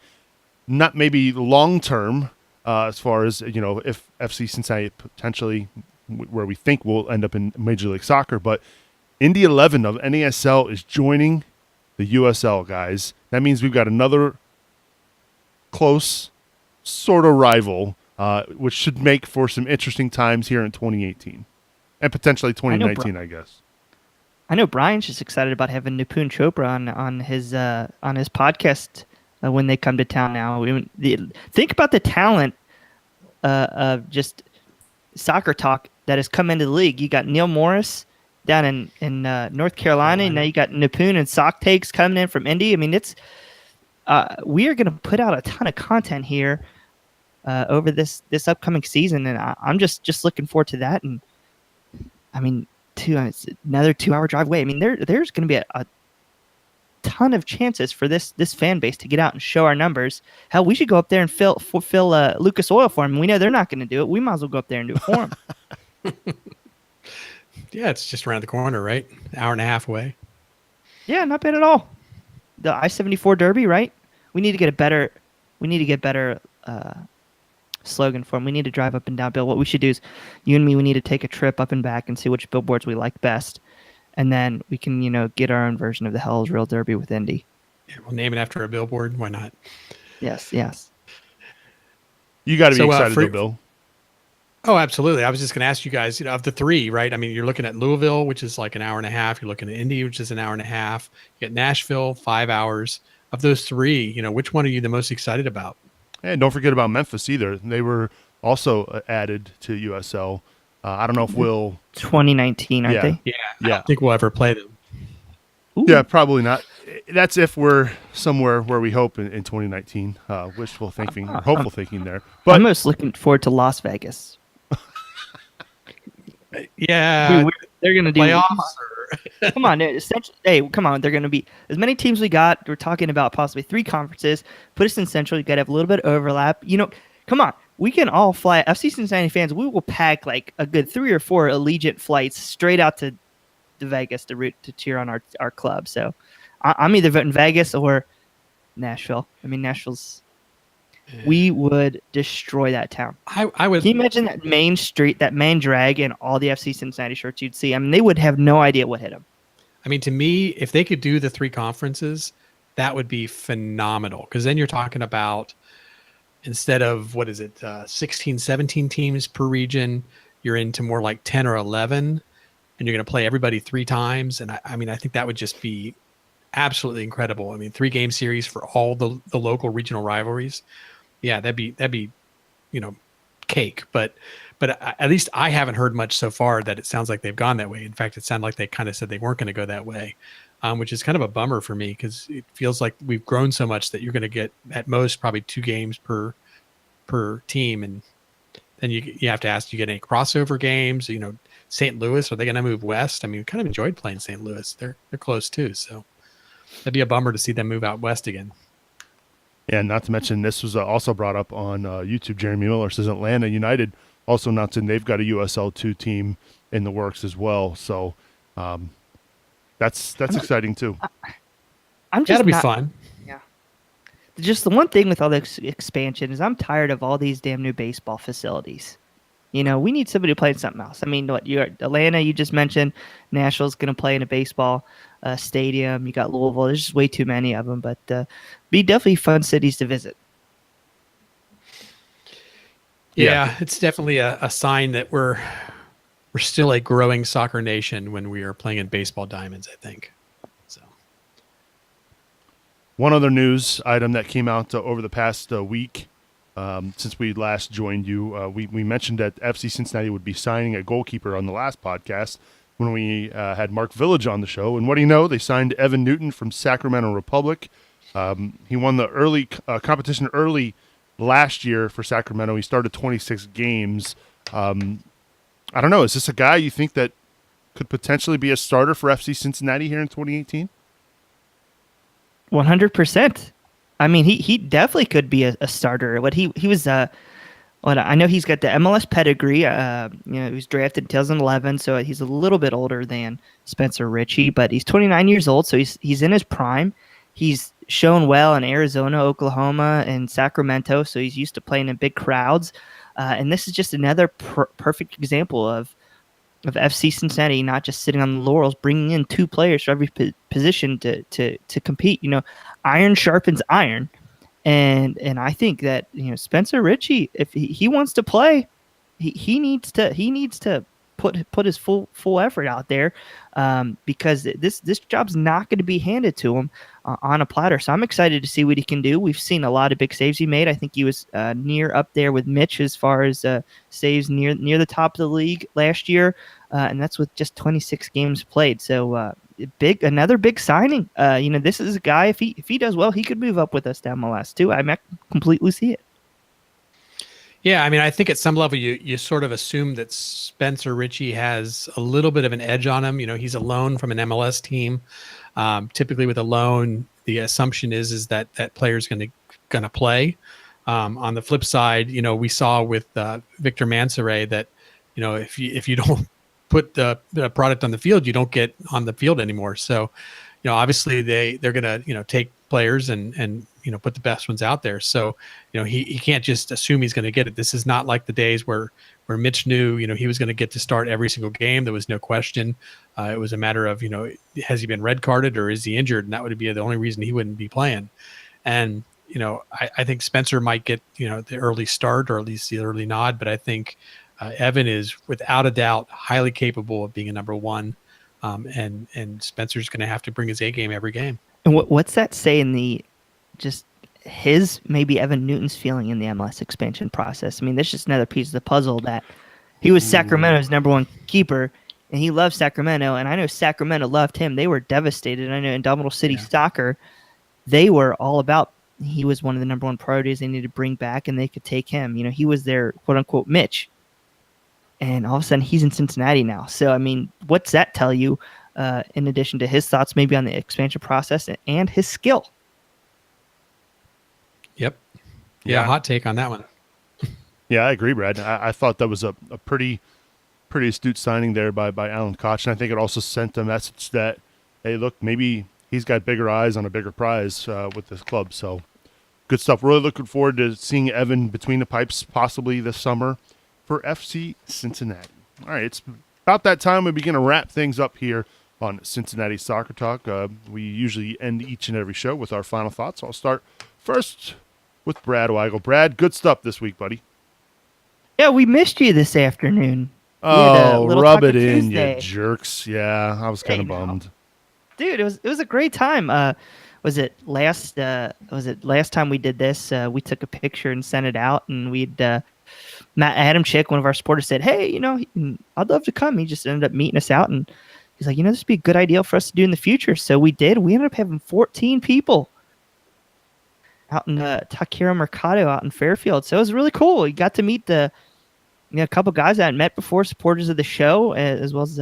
Not maybe long-term as far as, if FC Cincinnati potentially, where we think we'll end up in Major League Soccer, but Indy 11 of NASL is joining the USL, guys. That means we've got another close sort of rival, which should make for some interesting times here in 2018 and potentially 2019, I guess. I know Brian's just excited about having Nipun Chopra on his podcast when they come to town now. Think about the talent of just soccer talk that has come into the league. You got Neil Morris down in North Carolina, and now you got Nipun and Sock Takes coming in from Indy. I mean, it's we are going to put out a ton of content here over this upcoming season, and I'm just looking forward to that. And I mean, it's another 2-hour drive away. I mean, there's going to be a ton of chances for this fan base to get out and show our numbers. Hell, we should go up there and fill Lucas Oil for them. We know they're not going to do it. We might as well go up there and do it for them. Yeah, it's just around the corner, right? An hour and a half away. Yeah, not bad at all. The I-74 Derby, right? We need to get better slogan for them. We need to drive up and down Bill. What we should do is you and me, we need to take a trip up and back and see which billboards we like best. And then we can, get our own version of the Hell's Real Derby with Indy. Yeah, we'll name it after a billboard. Why not? Yes. You got to be excited, though, Bill. Oh, absolutely. I was just going to ask you guys, of the three, right? I mean, you're looking at Louisville, which is like an hour and a half. You're looking at Indy, which is an hour and a half. You got Nashville, 5 hours. Of those three, which one are you the most excited about? And don't forget about Memphis either. They were also added to USL. I don't know if we'll 2019, aren't they? Yeah. I don't think we'll ever play them. Ooh. Yeah, probably not. That's if we're somewhere where we hope in 2019. Wishful thinking, or hopeful thinking there. But I'm most looking forward to Las Vegas. Yeah, they're going to do playoffs. Come on, come on. They're going to be as many teams we got. We're talking about possibly 3 conferences. Put us in Central. You got to have a little bit of overlap. Come on. We can all fly. FC Cincinnati fans, we will pack like a good 3 or 4 Allegiant flights straight out to Vegas to cheer on our club. So I'm either voting Vegas or Nashville. I mean, Nashville's. We would destroy that town. I would. Can you imagine that main street, that main drag, and all the FC Cincinnati shirts you'd see? I mean, they would have no idea what hit them. I mean, to me, if they could do the 3 conferences, that would be phenomenal. Because then you're talking about, instead of, 16, 17 teams per region, you're into more like 10 or 11, and you're going to play everybody 3 times. And I mean, I think that would just be absolutely incredible. I mean, 3-game series for all the local regional rivalries. Yeah, that'd be, cake. But at least I haven't heard much so far that it sounds like they've gone that way. In fact, it sounded like they kind of said they weren't going to go that way, which is kind of a bummer for me because it feels like we've grown so much that you're going to get at most probably 2 games per team, and then you have to ask, do you get any crossover games? St. Louis, are they going to move west? I mean, we kind of enjoyed playing St. Louis. They're close too, so that'd be a bummer to see them move out west again. Yeah, not to mention this was also brought up on YouTube. Jeremy Miller says Atlanta United also announcing they've got a USL 2 team in the works as well. So that's exciting too. That'll be fun. Yeah. Just the one thing with all this expansion is I'm tired of all these damn new baseball facilities. We need somebody to play in something else. I mean, you're Atlanta, you just mentioned. Nashville's going to play in a baseball stadium. You got Louisville. There's just way too many of them, but be definitely fun cities to visit. Yeah, it's definitely a sign that we're still a growing soccer nation when we are playing in baseball diamonds, I think. So, one other news item that came out over the past week. Since we last joined you, we mentioned that FC Cincinnati would be signing a goalkeeper on the last podcast when we had Mark Village on the show. And what do you know? They signed Evan Newton from Sacramento Republic. He won the early competition early last year for Sacramento. He started 26 games. I don't know. Is this a guy you think that could potentially be a starter for FC Cincinnati here in 2018? 100%. I mean, he definitely could be a starter. What he was what I know, he's got the MLS pedigree. He was drafted in 2011, so he's a little bit older than Spencer Ritchie, but he's 29 years old, so he's in his prime. He's shown well in Arizona, Oklahoma, and Sacramento, so he's used to playing in big crowds. And this is just another perfect example of FC Cincinnati not just sitting on the laurels, bringing in two players for every position to compete. Iron sharpens iron, and I think that Spencer Ritchie, if he wants to play, he needs to put his full effort out there, because this job's not going to be handed to him on a platter. So I'm excited to see what he can do. We've seen a lot of big saves he made. I think he was near up there with Mitch as far as saves near the top of the league last year, and that's with just 26 games played. So another big signing. This is a guy, if he does well, he could move up with us to MLS too. I completely see it. Yeah, I mean, I think at some level you sort of assume that Spencer Ritchie has a little bit of an edge on him. He's a loan from an MLS team. Typically, with a loan, the assumption is that player's going to play. On the flip side, we saw with Victor Mansoret that if you don't put the product on the field, you don't get on the field anymore. So, obviously they're going to take players and put the best ones out there. So, he can't just assume he's going to get it. This is not like the days where Mitch knew, he was going to get to start every single game. There was no question. It was a matter of, has he been red carded or is he injured? And that would be the only reason he wouldn't be playing. And, I think Spencer might get, the early start or at least the early nod, but I think Evan is without a doubt highly capable of being a number one. And Spencer's going to have to bring his A game every game. And what's that say in maybe Evan Newton's feeling in the MLS expansion process? I mean, that's just another piece of the puzzle that he was Sacramento's number one keeper, and he loved Sacramento, and I know Sacramento loved him. They were devastated. I know Indomitable City Soccer, they were all about, he was one of the number one priorities they needed to bring back, and they could take him. He was their quote-unquote Mitch. And all of a sudden, he's in Cincinnati now. So, I mean, what's that tell you, in addition to his thoughts maybe on the expansion process and his skill? Yep. Yeah, hot take on that one. Yeah, I agree, Brad. I thought that was a pretty astute signing there by Alan Koch. And I think it also sent a message that, hey, look, maybe he's got bigger eyes on a bigger prize with this club. So, good stuff. Really looking forward to seeing Evan between the pipes possibly this summer for FC Cincinnati. All right, it's about that time we begin to wrap things up here on Cincinnati Soccer Talk. We usually end each and every show with our final thoughts. I'll start first with Brad Weigel. Brad, good stuff this week, buddy. Yeah, we missed you this afternoon. Oh, rub it in, you jerks. Yeah, I was kind of bummed. Dude, it was a great time. Was it last time we did this? We took a picture and sent it out, and we'd Matt Adam Chick, one of our supporters, said, hey, I'd love to come. He just ended up meeting us out, and he's like, this would be a good idea for us to do in the future. So we did. We ended up having 14 people out in Taquero Mercado out in Fairfield. So it was really cool. You got to meet a couple guys I hadn't met before, supporters of the show, as well as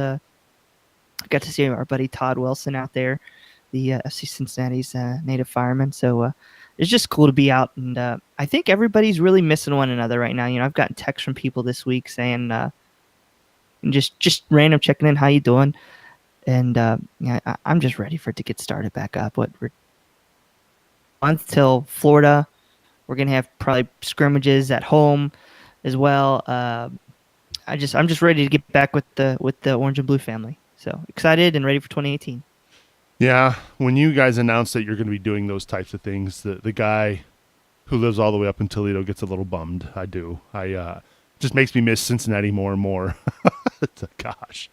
got to see our buddy Todd Wilson out there, the FC Cincinnati's native fireman. So it's just cool to be out, and I think everybody's really missing one another right now. I've gotten texts from people this week saying, just random checking in, how you doing? And I'm just ready for it to get started back up. We're a month till Florida. We're gonna have probably scrimmages at home as well. I'm just ready to get back with the orange and blue family. So excited and ready for 2018. Yeah, when you guys announced that you're going to be doing those types of things, the guy who lives all the way up in Toledo gets a little bummed. I do. Just makes me miss Cincinnati more and more. Gosh.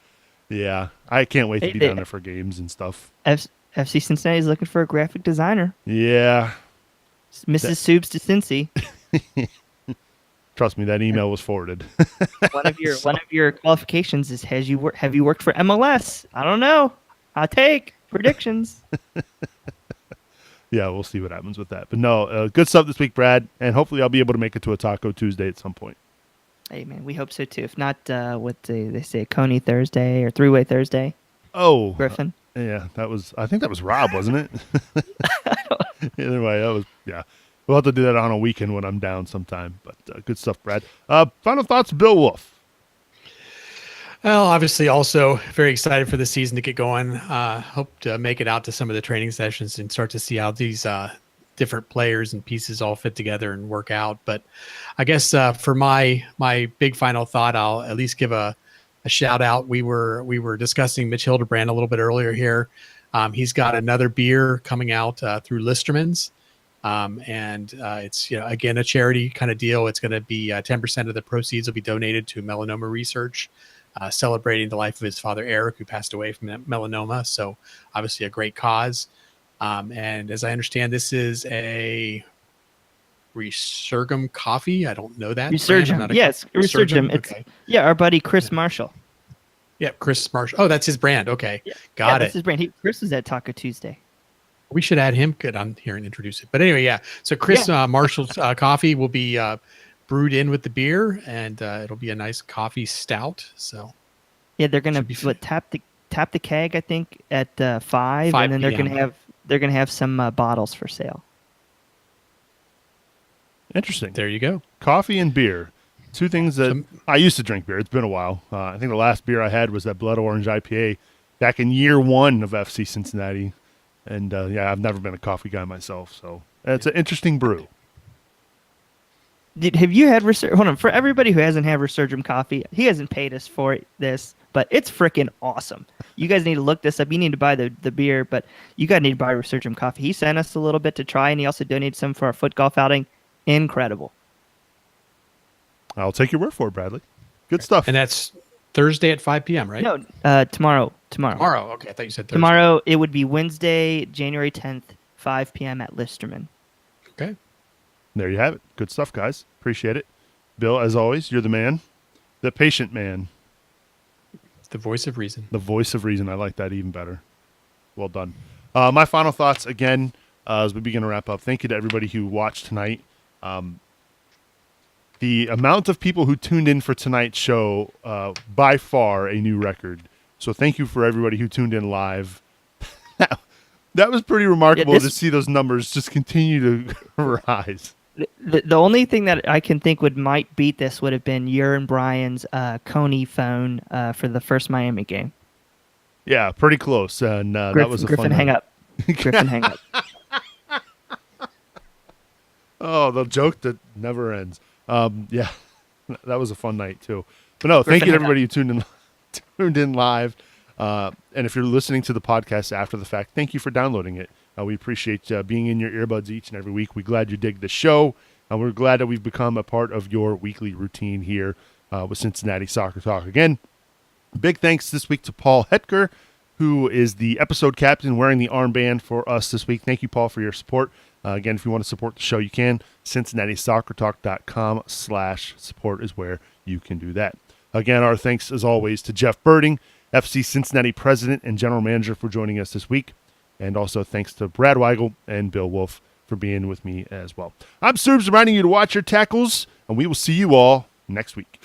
Yeah, I can't wait to be down there for games and stuff. FC Cincinnati is looking for a graphic designer. Yeah. Mrs. Soubs to Cincy. Trust me, that email was forwarded. one of your qualifications is have you worked for MLS? I don't know. I'll take predictions. Yeah, we'll see what happens with that. But no, good stuff this week, Brad. And hopefully I'll be able to make it to a Taco Tuesday at some point. Hey, man, we hope so too. If not, what they say, Coney Thursday or Three-Way Thursday? Oh, Griffin. Yeah, I think that was Rob, wasn't it? Either way, that was, yeah. We'll have to do that on a weekend when I'm down sometime. But good stuff, Brad. Final thoughts, Bill Wolf. Well, obviously, also very excited for the season to get going. Hope to make it out to some of the training sessions and start to see how these different players and pieces all fit together and work out. But I guess for my big final thought, I'll at least give a shout out. We were discussing Mitch Hildebrand a little bit earlier here. He's got another beer coming out through Listerman's. And it's, again, a charity kind of deal. It's going to be 10% of the proceeds will be donated to melanoma research, celebrating the life of his father, Eric, who passed away from melanoma. So obviously a great cause. And as I understand, this is a Resurgam coffee. I don't know that. Resurgam. Yes, Resurgam. It's our buddy Chris Marshall. Yeah, Chris Marshall. Oh, that's his brand. Okay, got it. That's his brand. Chris is at Taco Tuesday. We should add him good on here and introduce it. But anyway, yeah. So Chris Marshall's coffee will be brewed in with the beer, and it'll be a nice coffee stout. So yeah, they're gonna tap the keg, I think, at 5, and then they're gonna have some bottles for sale. Interesting. There you go. Coffee and beer. Two things that I used to drink beer. It's been a while. I think the last beer I had was that Blood Orange IPA back in year 1 of FC Cincinnati. And I've never been a coffee guy myself. So it's an interesting brew. Have you had hold on, for everybody who hasn't had Resurgam coffee, he hasn't paid us for this, but it's freaking awesome. You guys need to look this up. You need to buy the beer, but you guys need to buy Resurgam coffee. He sent us a little bit to try, and he also donated some for our foot golf outing. Incredible. I'll take your word for it, Bradley. Good stuff. And that's Thursday at 5 p.m., right? No, tomorrow. Tomorrow. Okay, I thought you said Thursday. Tomorrow, it would be Wednesday, January 10th, 5 p.m. at Listerman. Okay. There you have it. Good stuff, guys. Appreciate it. Bill, as always, you're the man. The patient man. The voice of reason. The voice of reason. I like that even better. Well done. My final thoughts, again, as we begin to wrap up. Thank you to everybody who watched tonight. The amount of people who tuned in for tonight's show, by far a new record. So thank you for everybody who tuned in live. That was pretty remarkable to see those numbers just continue to rise. The only thing that I can think might beat this would have been your and Brian's Coney phone for the first Miami game. Yeah, pretty close. And that was a Griffin fun hang up. Griffin hang up. Oh, the joke that never ends. Yeah, that was a fun night too. But no, thank you to everybody who tuned in live. And if you're listening to the podcast after the fact, thank you for downloading it. We appreciate being in your earbuds each and every week. We're glad you dig the show. We're glad that we've become a part of your weekly routine here with Cincinnati Soccer Talk. Again, big thanks this week to Paul Hetker, who is the episode captain wearing the armband for us this week. Thank you, Paul, for your support. Again, if you want to support the show, you can. CincinnatiSoccerTalk.com/support is where you can do that. Again, our thanks, as always, to Jeff Berding, FC Cincinnati President and General Manager, for joining us this week. And also thanks to Brad Weigel and Bill Wolf for being with me as well. I'm Subs, reminding you to watch your tackles, and we will see you all next week.